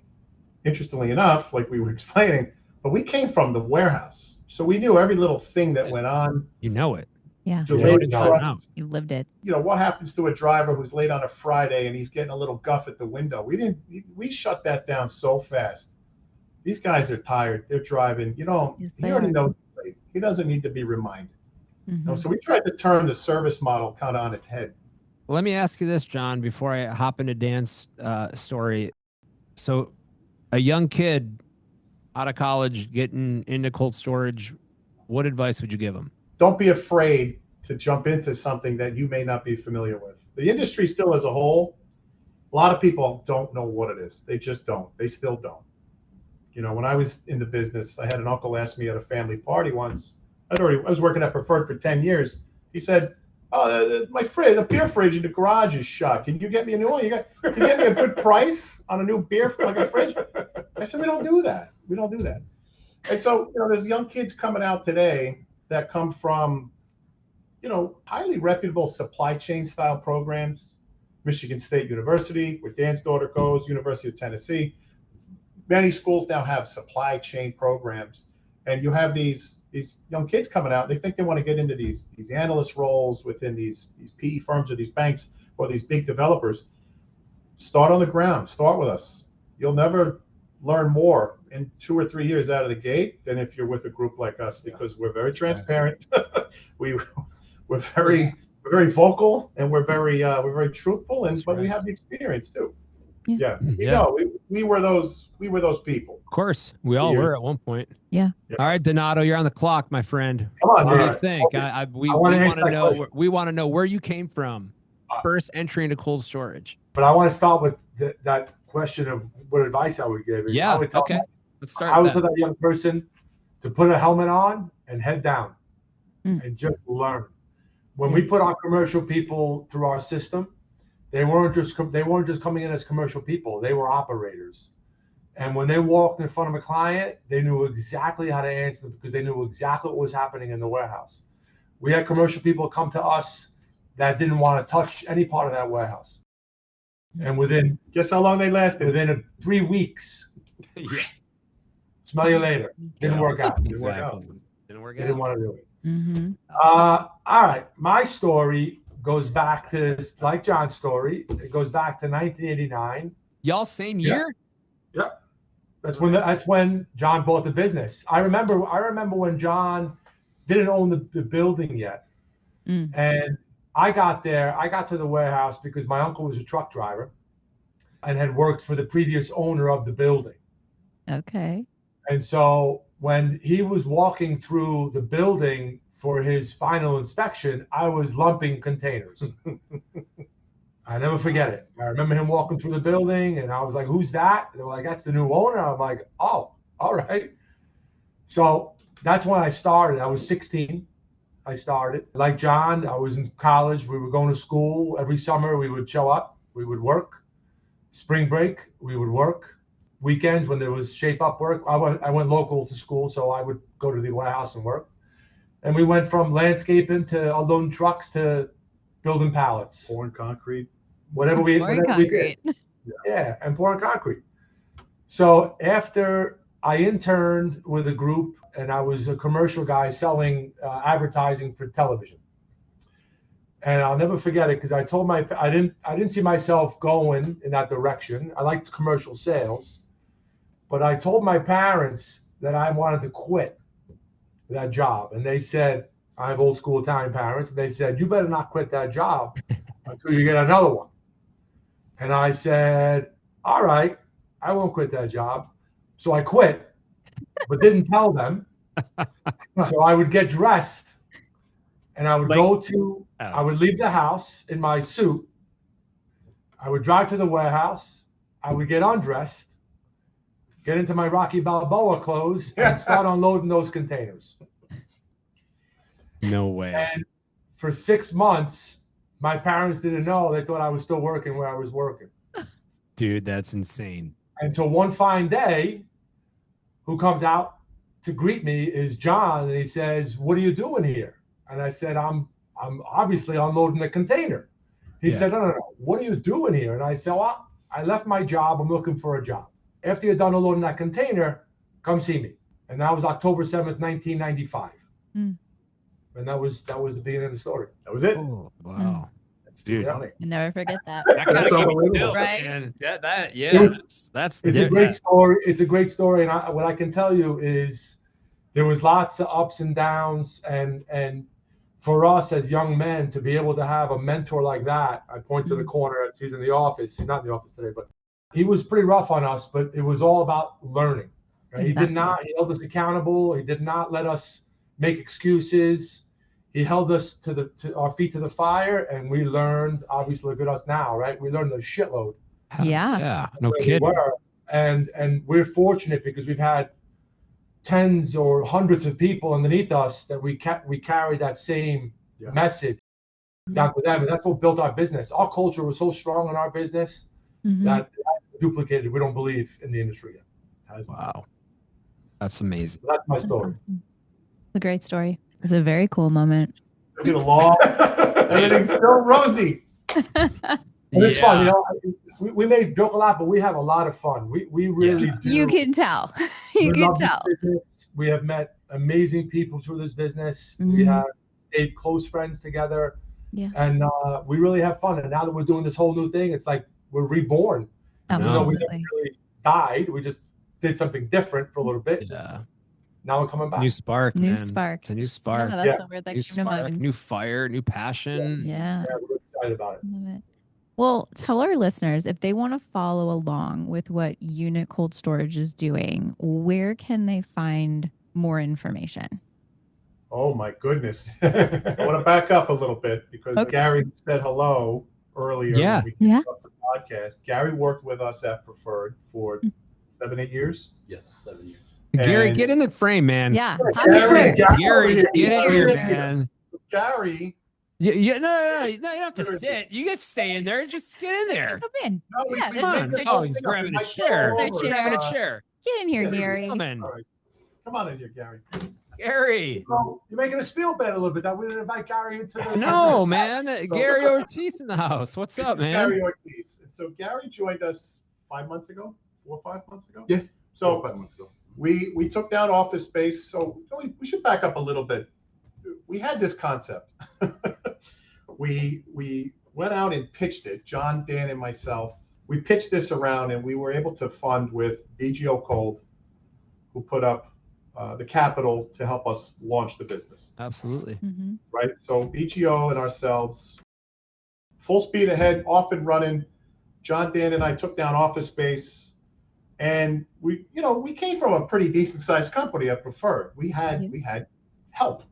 interestingly enough, like we were explaining, but we came from the warehouse. So we knew every little thing that went on. You know it. Yeah. Delayed inside and out. trucks. You lived it. You know, what happens to a driver who's late on a Friday and he's getting a little guff at the window? We shut that down so fast. These guys are tired. They're driving. You know, Yes, he they already are. knows he's late. He doesn't need to be reminded. Mhm. You know, so we tried to turn the service model kind of on its head. Let me ask you this, John, before I hop into Dan's story. So a young kid out of college getting into cold storage, what advice would you give him? Don't be afraid to jump into something that you may not be familiar with. The industry still as a whole, a lot of people don't know what it is. They just don't. They still don't. You know, when I was in the business, I had an uncle ask me at a family party once. I was working at Preferred for 10 years. He said, "Oh, the beer fridge in the garage is shut. Can you get me a new one? Can you get me a good price on a new beer, like a fridge?" I said, "We don't do that. We don't do that." And so, you know, there's young kids coming out today that come from, you know, highly reputable supply chain style programs. Michigan State University, where Dan's daughter goes, University of Tennessee. Many schools now have supply chain programs, and you have these young kids coming out. They think they want to get into these analyst roles within these PE firms or these banks or these big developers. Start on the ground. Start with us. You'll never learn more in 2 or 3 years out of the gate than if you're with a group like us, because we're very transparent. We're very vocal, and we're very truthful, but we have the experience too. Yeah. We know we were those people. Of course, we all were at one point. Yeah. All right, Donato, you're on the clock, my friend. Come on, What do you man. think? We want to know. We want to know where you came from. First entry into cold storage. But I want to start with that question of what advice I would give. Yeah. Okay. Let's start. I would tell that young person to put a helmet on and head down and just learn. When we put our commercial people through our system, they weren't just coming in as commercial people. They were operators. And when they walked in front of a client, they knew exactly how to answer them because they knew exactly what was happening in the warehouse. We had commercial people come to us that didn't want to touch any part of that warehouse. And guess how long they lasted? Within 3 weeks. Yeah. Smell you later. Didn't work out. Didn't work out. They didn't want to do it. Mm-hmm. All right. My story goes back to, like John's story, it goes back to 1989. Y'all same year? Yeah. That's when John bought the business. I remember when John didn't own the building yet. And I got to the warehouse because my uncle was a truck driver and had worked for the previous owner of the building. Okay. And so when he was walking through the building for his final inspection, I was lumping containers. I never forget it. I remember him walking through the building and I was like, "Who's that?" And they were like, "That's the new owner." I'm like, "Oh, all right." So that's when I started. I was 16. I started. Like John, I was in college. We were going to school. Every summer we would show up. We would work. Spring break, we would work. Weekends when there was shape up work, I went local to school, so I would go to the warehouse and work. And we went from landscaping to unloading trucks to building pallets. Pouring concrete. Whatever we did. Yeah, and pouring concrete. So after I interned with a group and I was a commercial guy selling advertising for television. And I'll never forget it because I told I didn't see myself going in that direction. I liked commercial sales, but I told my parents that I wanted to quit that job. And they said, I have old school Italian parents, and they said, "You better not quit that job until you get another one." And I said, "All right, I won't quit that job." So I quit, but didn't tell them. So I would get dressed and I would I would leave the house in my suit. I would drive to the warehouse. I would get undressed, get into my Rocky Balboa clothes, and start unloading those containers. No way. And for 6 months, my parents didn't know. They thought I was still working where I was working. Dude, that's insane. And so one fine day, who comes out? to greet me is John, and he says, "What are you doing here?" And I said, "I'm obviously unloading a container." He said, "No. What are you doing here?" And I said, "Well, I left my job. I'm looking for a job. After you're done unloading that container, come see me." And that was October 7th, 1995. And that was the beginning of the story. That was it. Oh, wow. Dude, Yeah. funny. You never forget that. That's unbelievable. Right? And that's It's a great story. It's a great story. And what I can tell you is there was lots of ups and downs. And for us as young men to be able to have a mentor like that, I point to the corner, he's in the office. He's not in the office today, but he was pretty rough on us, but it was all about learning. Right? Exactly. He held us accountable. He did not let us make excuses. He held us to our feet to the fire, and we learned. Obviously, look at us now, right? We learned a shitload. Yeah, no kidding. And we're fortunate because we've had tens or hundreds of people underneath us that we carry that same message down to them, and that's what built our business. Our culture was so strong in our business that duplicated. We don't believe in the industry yet. Wow, that's amazing. So that's my story. Awesome. It's a great story. It's a very cool moment. Get along. Everything's still rosy. And it's fun, you know. We may joke a lot, but we have a lot of fun. We really do. You can tell. You can tell. We have met amazing people through this business. We have stayed close friends together. Yeah. And we really have fun. And now that we're doing this whole new thing, it's like we're reborn. Absolutely. We never really died. We just did something different for a little bit. Yeah. Now we're coming back. New spark, New man. spark. It's a new spark. Yeah, that's the word that New came to spark, mind. new fire, new passion. Yeah. We're excited about it. Love it. Well, tell our listeners if they want to follow along with what Unit Cold Storage is doing, where can they find more information? Oh my goodness. I want to back up a little bit because Gary said hello earlier when we kicked off the podcast. Gary worked with us at Preferred for 7-8 years. Yes, 7 years. Gary, get in the frame, man. Yeah. Gary, Gary, get in here, man. Gary. No, you don't have to sit. You guys stay in there. Just get in there. Come in. No, Yeah, we Come on. make Oh, he's grabbing a chair. There's a Grabbing a chair. Get in here, Gary. Come in. All right. Come on in here, Gary. Gary. So you're making us feel bad a little bit that we didn't invite Gary into the. No, man. Gary Ortiz in the house. What's up, man? Gary Ortiz. And so Gary joined us 5 months ago, 4 or 5 months ago. Yeah. So 5 months ago. we took down office space. So we should back up a little bit. We had this concept. we went out and pitched it. John, Dan, and myself. We pitched this around, and we were able to fund with BGO Cold, who put up the capital to help us launch the business. Absolutely. Right. So BGO and ourselves, full speed ahead, off and running. John, Dan, and I took down office space, and we came from a pretty decent sized company at Preferred. We had help.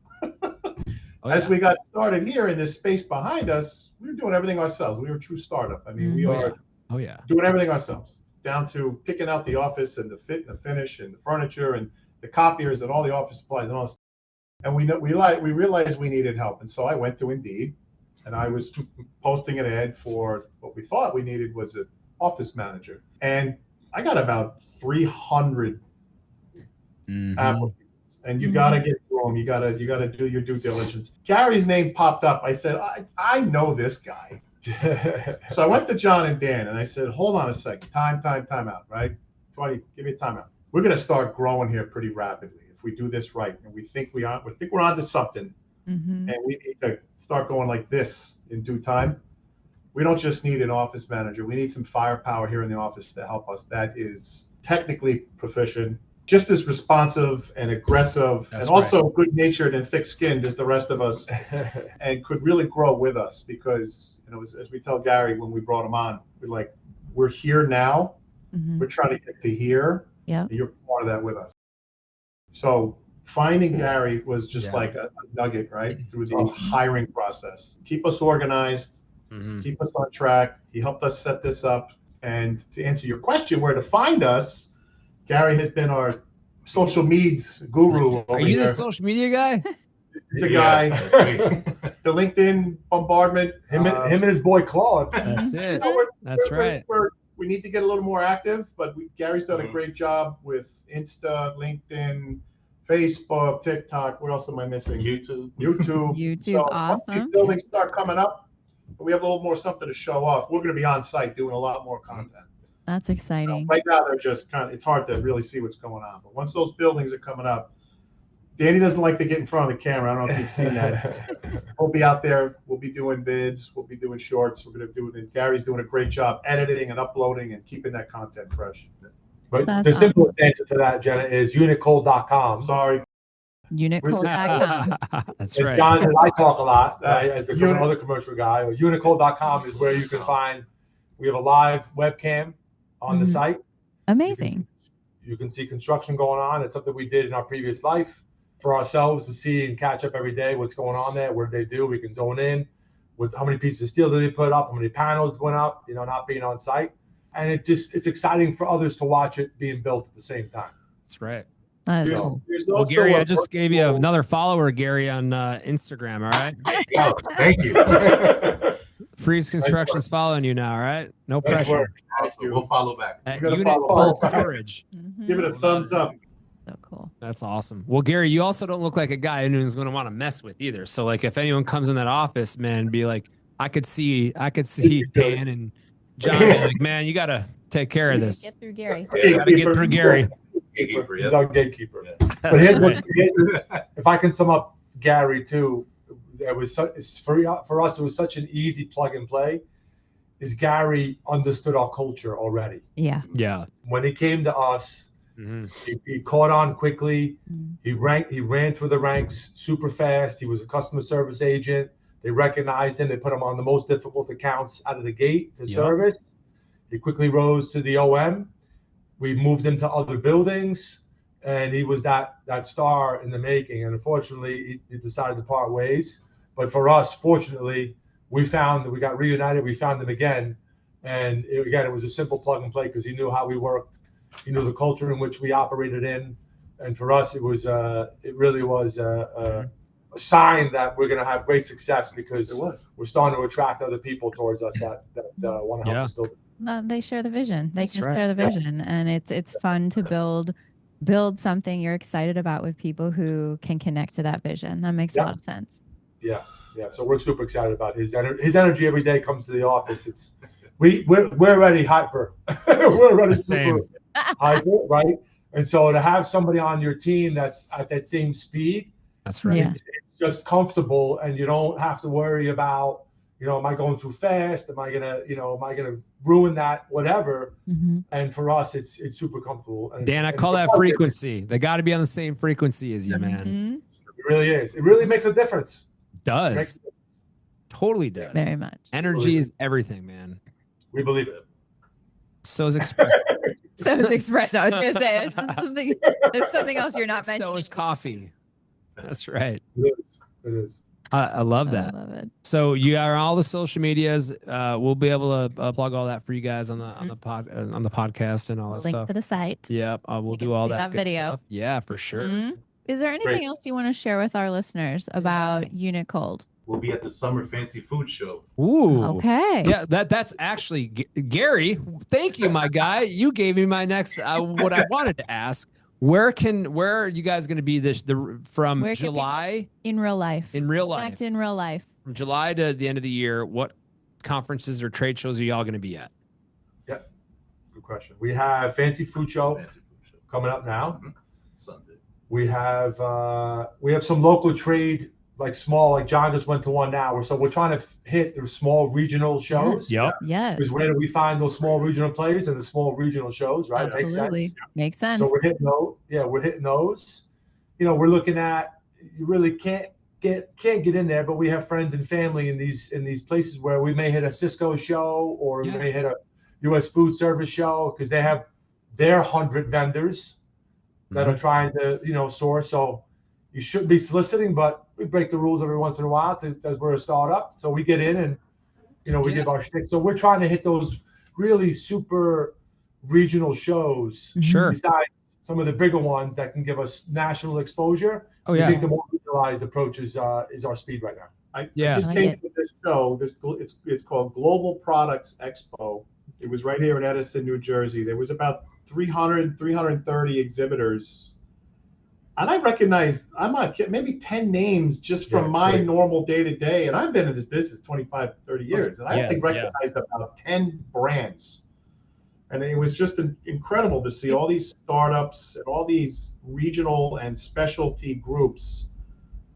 As we got started here in this space behind us, we were doing everything ourselves. We were a true startup. I mean, we are doing everything ourselves, down to picking out the office and the fit and the finish and the furniture and the copiers and all the office supplies and all this. And we realized we needed help. And so I went to Indeed, and I was posting an ad for what we thought we needed was an office manager. And I got about 300 applicants. And you got to get through them. You got to do your due diligence. Gary's name popped up. I said, I know this guy. So I went to John and Dan, and I said, hold on a second. Time out, right? 20, give me a timeout. We're going to start growing here pretty rapidly if we do this right. And we think we're onto something. And we need to start going like this in due time. We don't just need an office manager. We need some firepower here in the office to help us. That is technically proficient, just as responsive and aggressive, and also good-natured and thick-skinned as the rest of us, and could really grow with us. Because as we tell Gary when we brought him on, we're here now. We're trying to get to here. Yeah, you're part of that with us. So finding Gary was just like a nugget, right, through the hiring process. Keep us organized, keep us on track. He helped us set this up. And to answer your question, where to find us, Gary has been our social medias guru. Are you the social media guy? The guy, the LinkedIn bombardment. Him and his boy Claude. That's it. That's right. We need to get a little more active, but Gary's done a great job with Insta, LinkedIn, Facebook, TikTok. What else am I missing? YouTube. YouTube, So once awesome. these buildings start coming up, we have a little more something to show off. We're going to be on site doing a lot more content. That's exciting. Right now, they're just it's hard to really see what's going on. But once those buildings are coming up, Danny doesn't like to get in front of the camera. I don't know if you've seen that. We'll be out there. We'll be doing vids. We'll be doing shorts. We're going to do it. And Gary's doing a great job editing and uploading and keeping that content fresh. But That's the simplest answer to that, Jenna, is unitcold.com. Sorry. Unitcold.com. That's And right. John and I talk a lot, right, as the Unit- other commercial guy. Or unitcold.com is where you can find, we have a live webcam on the Mhm. site. Amazing. You can see construction going on. It's something we did in our previous life for ourselves to see and catch up every day what's going on there, what they do. We can zone in with how many pieces of steel did they put up, how many panels went up, not being on site. And it's exciting for others to watch it being built at the same time. That's right. That is There's- cool. there's Well, also Gary, a I just gave you virtual- another follower, Gary, on Instagram. All right. Oh, thank you. Freeze Construction's following you now. All right. No Nice pressure. work. Awesome. We'll follow back. At gotta Unit follow Cold up. Storage. Mhm. Give it a thumbs up. So cool. That's awesome. Well, Gary, you also don't look like a guy anyone's going to want to mess with either. So, like, if anyone comes in that office, man, be like, I could see Dan and John, be like, man, you got to take care of this. Get through Gary. Got to get through Gary. Gatekeeper, He's yeah. our gatekeeper. That's But here's right. if I can sum up Gary too, it was for us. It was such an easy plug and play. Is Gary understood our culture already? Yeah. Yeah. When he came to us, Mhm. he caught on quickly. Mhm. He ran through the ranks super fast. He was a customer service agent. They recognized him. They put him on the most difficult accounts out of the gate to Yep. service. He quickly rose to the OM. We moved him to other buildings, and he was that star in the making. And unfortunately, he decided to part ways. But for us, fortunately, we found that we got reunited. We found him again, and it was a simple plug and play because he knew how we worked. He knew the culture in which we operated in, and for us, it really was a sign that we're going to have great success because It was. we're starting to attract other people towards us that want to help Yeah. us build it. No, they share the vision. They That's can right. share the vision, and it's fun to build something you're excited about with people who can connect to that vision. That makes a Yeah. lot of sense. Yeah. So we're super excited about his energy every day comes to the office. We're already hyper. We're already Same. super hyper, right? And so to have somebody on your team that's at that same speed, That's right. Yeah. it's just comfortable, and you don't have to worry about, am I going too fast? Am I gonna ruin that? Whatever. Mhm. And for us, it's super comfortable. And Dan, I call that frequency. They got to be on the same frequency as you, man. Mhm. It really is. It really makes a difference. Does. Totally does. Very much. Energy is everything, man. We believe it. So is espresso. So is espresso. I was gonna say there's something else you're not So mentioning. is coffee. That's right. It is. I love that. I love it. So you are on all the social medias. We'll be able to plug all that for you guys on the podcast and all that Link stuff. to the site. Yep, we'll You do can all see that. that good video. stuff. Yeah, for sure. Mhm. Is there anything Great. else you want to share with our listeners about Unit Cold? We'll be at the Summer Fancy Food Show. Ooh. Okay. Yeah, that's actually Gary. Thank you, my guy. You gave me my next what I wanted to ask. Where are you guys going to be from Where can July In real life. in real life? Connect in real life. From July to the end of the year, what conferences or trade shows are y'all going to be at? Good question. We have Fancy Food Show Fancy Food Show. coming up now. Sunday. We have some local trade, like small, like John just went to one now. So we're trying to hit the small regional shows. Yep. Yes. Because where do we find those small regional players and the small regional shows, right? Absolutely. Makes sense. Makes sense. So we're hitting those. Yeah, we're hitting those. We're looking at, you really can't get in there, but we have friends and family in these places where we may hit a Cisco show or we Yeah. may hit a U.S. food service show because they have their 100 vendors that are trying to, source. So you shouldn't be soliciting, but we break the rules every once in a while because we're a startup. So we get in and, we give our shtick. So we're trying to hit those really super regional shows. Sure. Besides some of the bigger ones that can give us national exposure. Oh I yeah. think the more regionalized approach is our speed right now. I Yeah. just I like came it. to this show. It's called Global Products Expo. It was right here in Edison, New Jersey. There was about 330 exhibitors And I recognized, I'm not kidding, maybe 10 names just from my great. normal day to day. And I've been in this business 25, 30 years. And I only recognized about 10 brands. And it was just incredible to see all these startups and all these regional and specialty groups.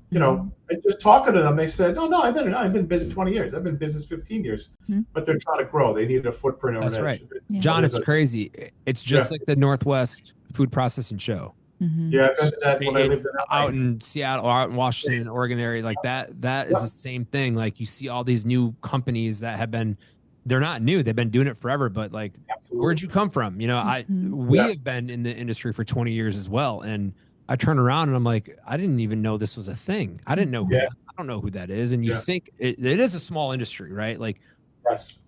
You know, and just talking to them, they said, "No, I've been in business 20 years. I've been in business 15 years." But they're trying to grow. They need a footprint. That's right. John, it's crazy. It's just like the Northwest Food Processing Show. Yeah, I've been to that when I lived out in Seattle or out in Washington, Oregon area, like that is the same thing. Like you see all these new companies that have been, they're not new, they've been doing it forever, but like, where'd you come from? You know, we have been in the industry for 20 years as well. And I turn around and I'm like, I didn't even know this was a thing. I didn't know I don't know who that is. And you think it is a small industry, right? Like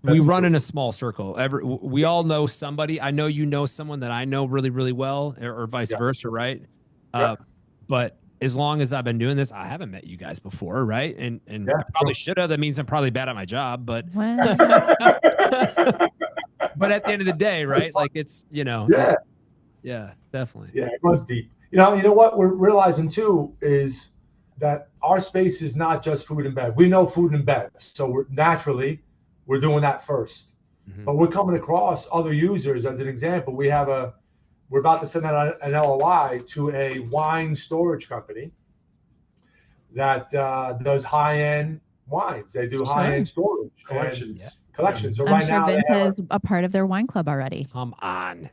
we run in a small circle. We all know somebody. I know you know someone that I know really, really well, or vice versa, right? But as long as I've been doing this, I haven't met you guys before, right? And I probably should have. That means I'm probably bad at my job, but but at the end of the day, right? Like it's, you know, definitely. Yeah, it runs deep. You know what we're realizing too is that our space is not just food and bev. We know food and bev, so we're doing that first. But we're coming across other users. As an example, we're about to send out an LOI to a wine storage company that does high-end wines. They do high-end storage collections. So I'm sure Vince is a part of their wine club already. Come on.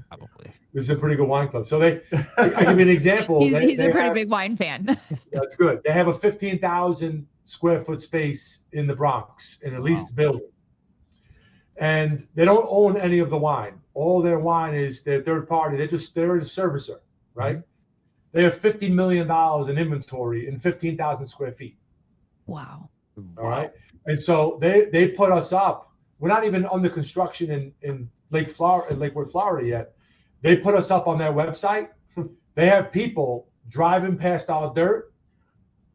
Probably. This is a pretty good wine club. So I give you an example. He's a pretty big wine fan. That's good. They have a 15,000 square foot space in the Bronx in a leased building. And they don't own any of the wine. All their wine is their third party. They're a servicer, right? They have $50 million in inventory in 15,000 square feet. Wow. All right. And so they put us up. We're not even under construction in Lakewood, Florida yet. They put us up on their website. They have people driving past our dirt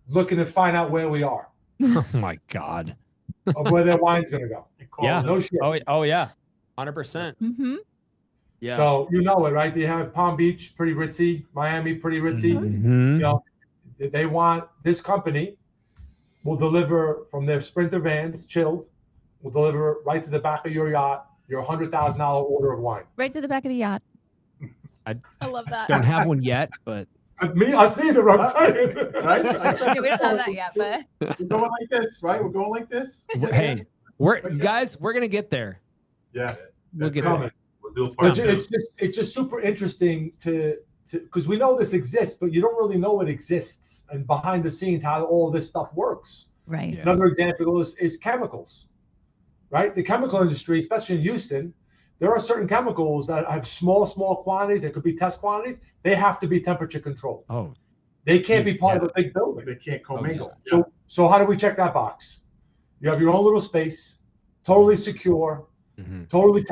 looking to find out where we are. Oh my God. Of where their wine's going to go. Yeah. No shit. Oh yeah. 100%. Yeah. So you know it, right? They have Palm Beach, pretty ritzy. Miami, pretty ritzy. You know, they want this company will deliver from their Sprinter vans, chilled, will deliver right to the back of your yacht, your $100,000 order of wine. Right to the back of the yacht. I love that. Don't have one yet, but Us neither, I'm saying. Right? We don't have that yet, but we're going like this, right? We're going like this. hey, we're gonna get there. Yeah, We'll get coming. We'll do It's just super interesting to because we know this exists, but you don't really know it exists and behind the scenes how all this stuff works. right. Yeah. Another example is chemicals, right? The chemical industry, especially in Houston, there are certain chemicals that have small quantities. They could be test quantities. They have to be temperature controlled. Oh, They can't be part of a big building. They can't commingle. So how do we check that box? You have your own little space, totally secure, totally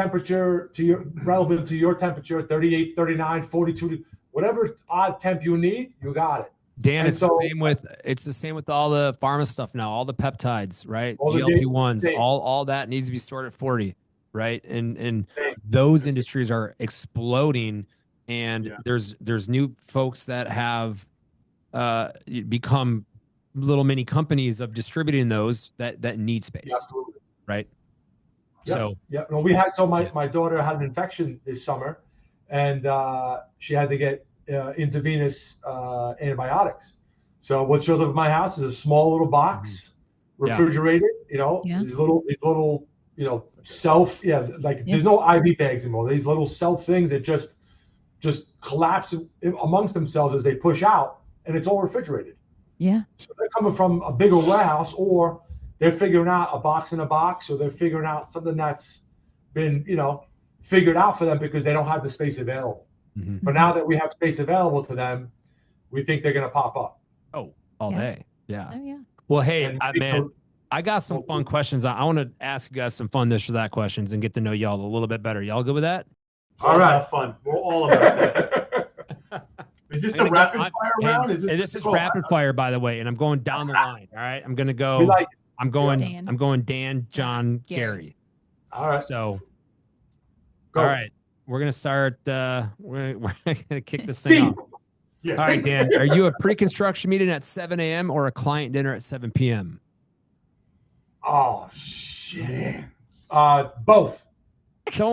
relevant to your temperature, 38, 39, 42, whatever odd temp you need, you got it. Dan, it's the same with all the pharma stuff now, all the peptides, right? GLP-1s, all that needs to be stored at 40, right? And those industries are exploding, and there's new folks that have become little mini companies of distributing those that need space. Absolutely. Right. So my daughter had an infection this summer, and she had to get intravenous antibiotics. So what shows up at my house is a small little box, refrigerated. You know, these little there's no IV bags anymore. These little self things that just collapse amongst themselves as they push out, and it's all refrigerated. Yeah. So they're coming from a bigger warehouse, or they're figuring out a box in a box, or they're figuring out something that's been, figured out for them because they don't have the space available. But now that we have space available to them, we think they're going to pop up. Oh, all day. Yeah. Oh, yeah. Well, hey, I got some fun questions. I want to ask you guys some fun this or that questions and get to know y'all a little bit better. Y'all good with that? All right. Have fun. We're all about that. Is this the rapid fire round? This is rapid fire, by the way, and I'm going down the line. All right. I'm going to go. I'm going Dan, John, Gary. All right. So, go. All right. we're gonna start. We're gonna kick this thing off. Yeah. All right, Dan. Are you a pre-construction meeting at 7 a.m. or a client dinner at 7 p.m.? Oh shit. Both.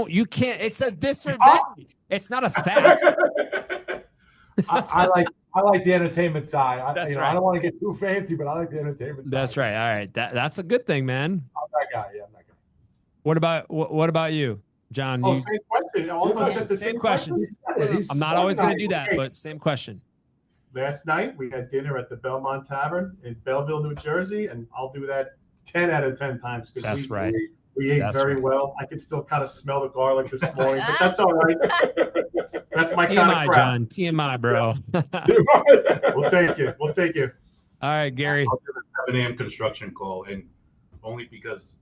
You can't. It's a this or that. It's not a fact. I like the entertainment side. That's I right. don't want to get too fancy, but I like the entertainment side. That's right. All right. That's a good thing, man. I'm that guy. Yeah, I'm that guy. What about you, John? Oh, You, same question. All of us had the same same questions. question. I'm not always going to do that, but same question. Last night we had dinner at the Belmont Tavern in Belleville, New Jersey, and I'll do that 10 out of 10 times because That's right. We ate That's very right. well. I can still kind of smell the garlic this morning, but that's all right. That's my kind TMI, of crap. John. TMI, bro. We'll take you. We'll take you. All right, Gary. I'll do the 7 a.m. construction call, and only because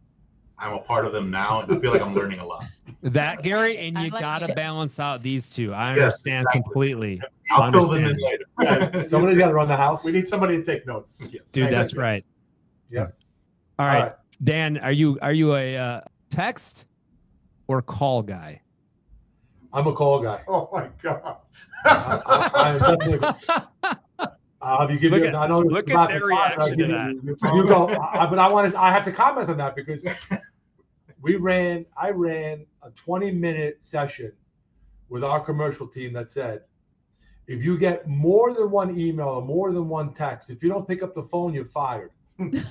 I'm a part of them now, and I feel like I'm learning a lot. That, Gary, and I you like gotta it. balance out these two. I Yes, understand exactly. completely. I'll fill them in Understand. later. Somebody's got to run the house. We need somebody to take notes. Yes. Dude, Thank that's you. right. Yeah. All right. Dan, are you a text or call guy? I'm a call guy. Oh my God. I'm definitely. You give Look you, at- I know this look is at rapid their fire, but reaction to that. You go, but I have to comment on that because I ran a 20-minute session with our commercial team that said, if you get more than one email or more than one text, if you don't pick up the phone, you're fired.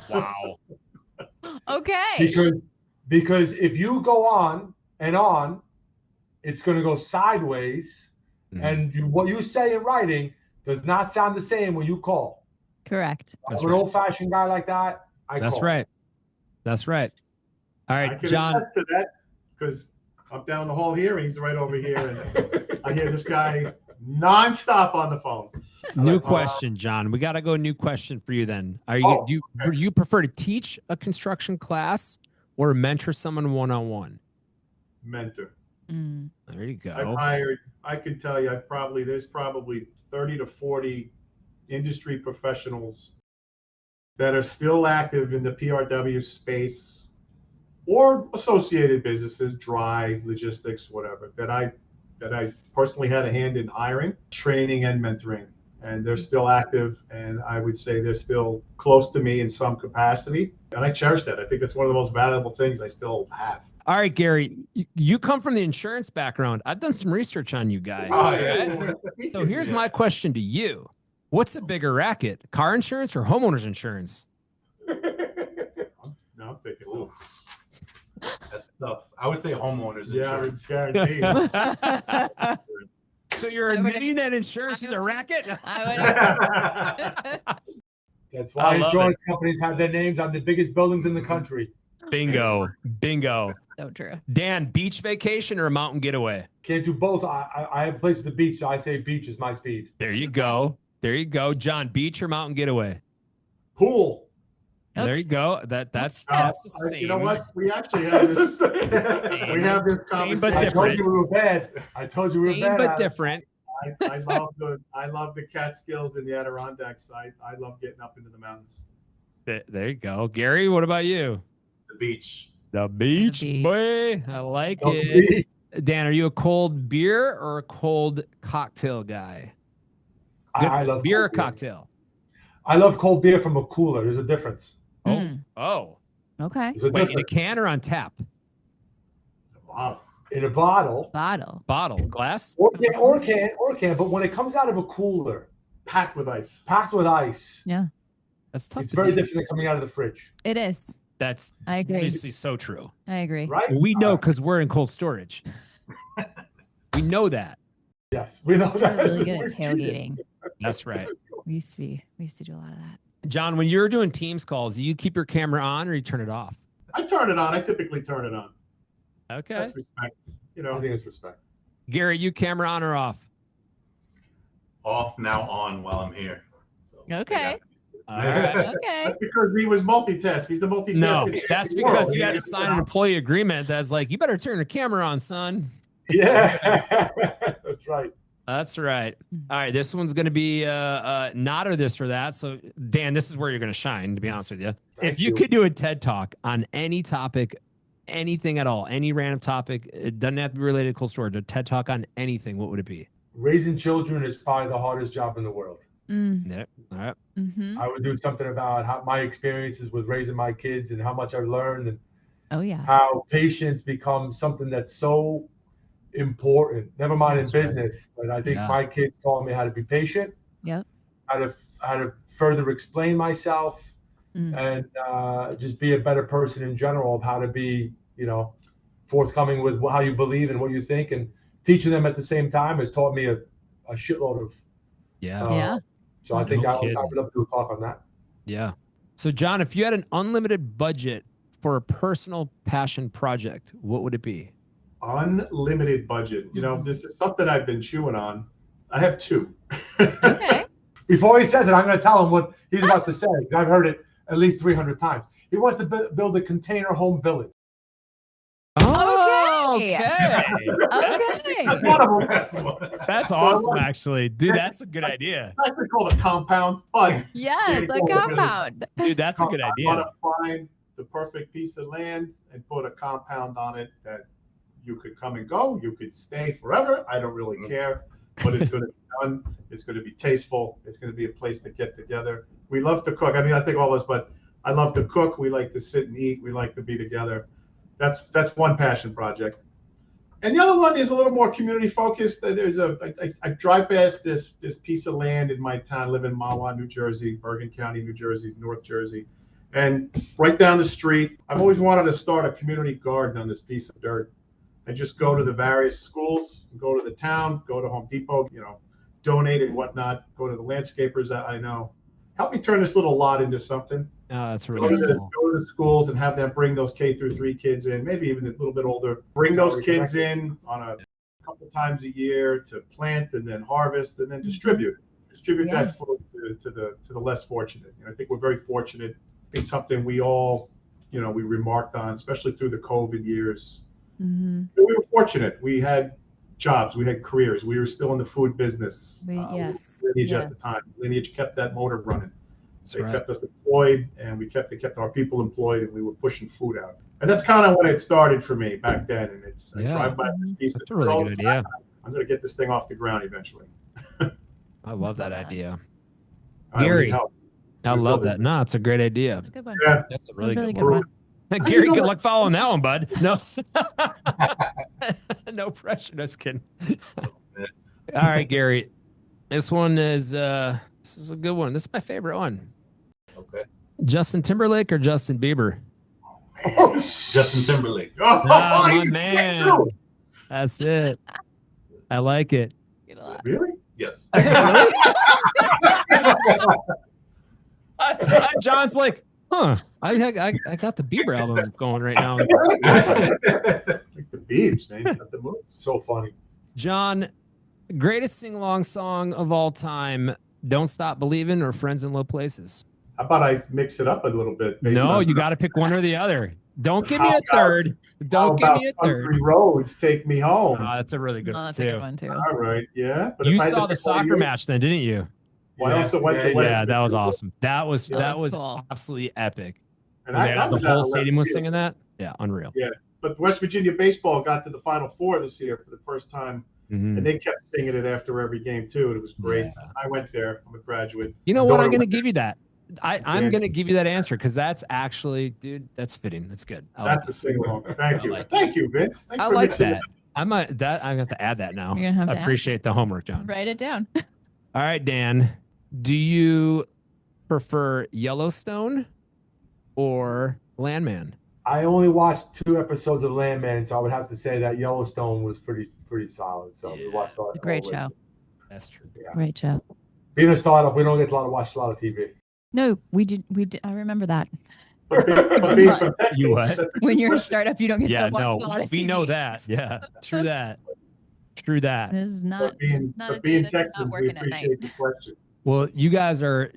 Wow. Okay. Because if you go on, it's going to go sideways, and what you say in writing does not sound the same when you call. Correct. That's I'm an right. old-fashioned guy like that. That's call. right. That's right. All I right, can John. attest to that because I'm down the hall here and he's right over here, and I hear this guy nonstop on the phone. New question, John. We got to go. New question for you then. Are you Oh, do you prefer to teach a construction class or mentor someone one-on-one? Mentor. Mm. There you I've go. hired, I can tell you, there's probably 30 to 40 industry professionals that are still active in the PRW space or associated businesses, drive, logistics, whatever, that I personally had a hand in hiring, training, and mentoring. And they're still active, and I would say they're still close to me in some capacity. And I cherish that. I think that's one of the most valuable things I still have. All right, Gary, you come from the insurance background. I've done some research on you guys. Oh, yeah. Right? So here's my question to you. What's a bigger racket, car insurance or homeowners insurance? No, I'm thinking, oh, That's tough. I would say homeowners yeah, insurance. it's guaranteed. So you're I would- admitting that insurance is a racket? I That's I why love insurance companies have their names on the biggest buildings in the country. Bingo. Bingo. so true. Dan, beach vacation or a mountain getaway? Can't do both. I have a place at the beach, so I say beach is my speed. There you go. There you go. John, beach or mountain getaway? Pool. There you go. That's the same. You know what? We actually have this. We have this Same but conversation. I different. told you we were bad. I told you we were Same bad. but at it. different. I love the Catskills and the Adirondacks. I love getting up into the mountains. There you go. Gary, what about you? The beach. The beach, beach. boy. I like No, it. beach. Dan, are you a cold beer or a cold cocktail guy? I love beer or cold beer. cocktail? I love cold beer from a cooler. There's a difference. Mm. Oh. Okay. There's a Wait, in a difference. can or on tap? Wow. In a bottle, Bottle. Bottle, glass? or can. But when it comes out of a cooler, Packed with ice. packed with ice, That's tough. it's to very do. different than coming out of the fridge, It is. That's I agree. obviously so true. I agree. right? We know because we're in cold storage. We know that. Yes, we know We're that. really good We're at cheating. tailgating. That's right. We used to do a lot of that. John, when you're doing Teams calls, do you keep your camera on or you turn it off? I turn it on. I typically turn it on. Okay. That's respect. You I know, think it's respect. Gary, you camera on or off? Off, now on while I'm here. So, Okay. All right. Okay. that's because he was multitask. He's the multitasking. No, champion that's of the because world. you had to Yeah. sign an employee agreement that's like, you better turn the camera on, son. Yeah, that's right. That's right. All right. This one's going to be not or this or that. So, Dan, this is where you're going to shine, to be honest with you. Thank If you could do a TED Talk on any topic, anything at all, any random topic, it doesn't have to be related to cold storage, a TED Talk on anything, what would it be? Raising children is probably the hardest job in the world. Yeah. All right. I would do something about how my experiences with raising my kids and how much I learned, and how patience becomes something that's so important. Never mind in business, but I think my kids taught me how to be patient. Yep. How to further explain myself, and just be a better person in general, of how to be, forthcoming with how you believe and what you think, and teaching them at the same time has taught me a shitload of. So I think I would love to do a talk on that. Yeah. So John, if you had an unlimited budget for a personal passion project, what would it be? Unlimited budget. This is something I've been chewing on. I have two. Okay. Before he says it, I'm going to tell him what he's about to say, because I've heard it at least 300 times. He wants to build a container home village. Oh, okay. That's awesome, actually. Dude, that's a good idea. I could call it a compound, but yes, a compound. Dude, that's a good idea. I want to find the perfect piece of land and put a compound on it that you could come and go. You could stay forever. I don't really care, but it's going to be done. It's going to be tasteful. It's going to be a place to get together. We love to cook. I mean, I think all of us, but I love to cook. We like to sit and eat. We like to be together. That's one passion project. And the other one is a little more community focused. I drive past this piece of land in my town. I live in Mahwah, New Jersey, Bergen County, New Jersey, North Jersey. And right down the street, I've always wanted to start a community garden on this piece of dirt. And just go to the various schools, go to the town, go to Home Depot, donate and whatnot, go to the landscapers that I know. Help me turn this little lot into something. Oh, that's really cool. Go to the schools and have them bring those K through 3 kids in, maybe even a little bit older. Bring those kids in on a couple times a year to plant and then harvest and then distribute. Distribute that food to the less fortunate. I think we're very fortunate. I think something we all, we remarked on, especially through the COVID years. We were fortunate. We had jobs, we had careers. We were still in the food business. Lineage at the time. Lineage kept that motor running. They kept us employed, and we kept our people employed, and we were pushing food out. And that's kind of when it started for me back then. And I drive by the piece. That's a really good idea. I'm going to get this thing off the ground eventually. I love that idea. Gary, I love that. No, it's a great idea. Good one. Yeah, that's a really good one. Gary, good luck following that one, bud. No, no pressure. Just kidding. All right, Gary. This one is this is a good one. This is my favorite one. Okay. Justin Timberlake or Justin Bieber? Justin Timberlake. Oh, my man. That's it. I like it. Really? Yes. John's like, I got the Bieber album going right now. Like the Biebs, man. Got the moves. So funny. John, greatest sing-along song of all time, Don't Stop Believing or Friends in Low Places? How about I mix it up a little bit? No, you got to pick one or the other. Don't give me a third. Don't give me a third. Country Roads, Take Me Home. Oh, that's a really good one, that's a good one, too. All right, yeah. But you saw the soccer match then, didn't you? Well, I also went to West. Yeah, that was awesome. That was cool. absolutely epic. And the whole stadium was singing that. Yeah, unreal. Yeah, but West Virginia baseball got to the Final Four this year for the first time, and they kept singing it after every game too. And it was great. Yeah. I went there. I'm a graduate. You know what? I'm going to give you that. I'm going to give you that answer because that's actually, dude, that's fitting. That's good. That's a sing along. Thank you. Thank you, Vince. Thanks for like that. I'm going to have to add that now. You're gonna have I appreciate the homework, John. Write it down. All right, Dan. Do you prefer Yellowstone or Landman? I only watched 2 episodes of Landman, so I would have to say that Yellowstone was pretty solid. So we watched all. Great show. That's true. Yeah. Great show. Being a startup, we don't get to watch a lot of TV. No, we did. I remember that. But being from Texas, you what? When you're a startup, you don't get to watch a lot of TV. We know that. Yeah, true that. True that. This is not a day that I'm not working at night. Well, you guys are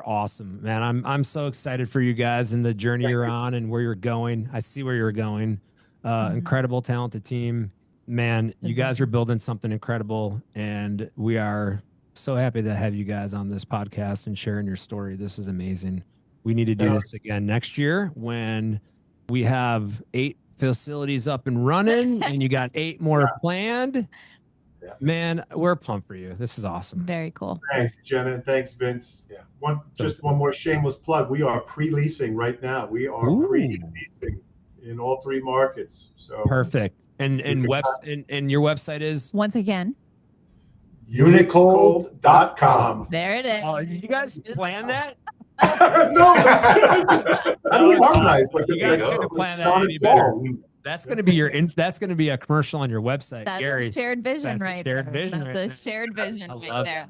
awesome, man. I'm so excited for you guys and the journey you're on and where you're going. I see where you're going. Incredible, talented team, man. You guys are building something incredible, and we are so happy to have you guys on this podcast and sharing your story. This is amazing. We need to do this again next year when we have 8 facilities up and running, and you got 8 more planned. Yeah. Man, we're pumped for you. This is awesome. Very cool. Thanks, Jenna, and thanks, Vince. Yeah. One more shameless plug. We are pre-leasing right now. We are pre-leasing in all 3 markets. So perfect. And your website is once again Unicold.com. there it is. Oh, you guys plan that? No, How do we harmonize? Like You guys couldn't plan that any better. That's going to be that's going to be a commercial on your website, That's Gary. a shared vision, That's right? shared vision That's right a shared vision right there.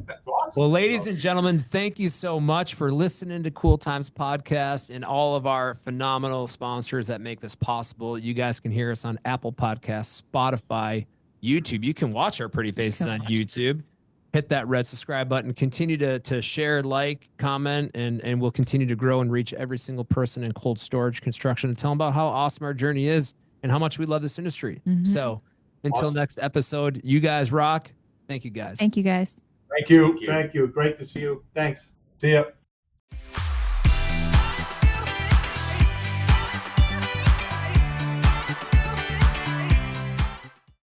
That's awesome. Well, ladies and gentlemen, thank you so much for listening to Cool Times Podcast and all of our phenomenal sponsors that make this possible. You guys can hear us on Apple Podcasts, Spotify, YouTube. You can watch our pretty faces on YouTube. Hit that red subscribe button. Continue to share, like, comment, and we'll continue to grow and reach every single person in cold storage construction and tell them about how awesome our journey is and how much we love this industry. So until next episode, you guys rock. Thank you, guys. Thank you, guys. Thank you. Thank you. Great to see you. Thanks. See ya.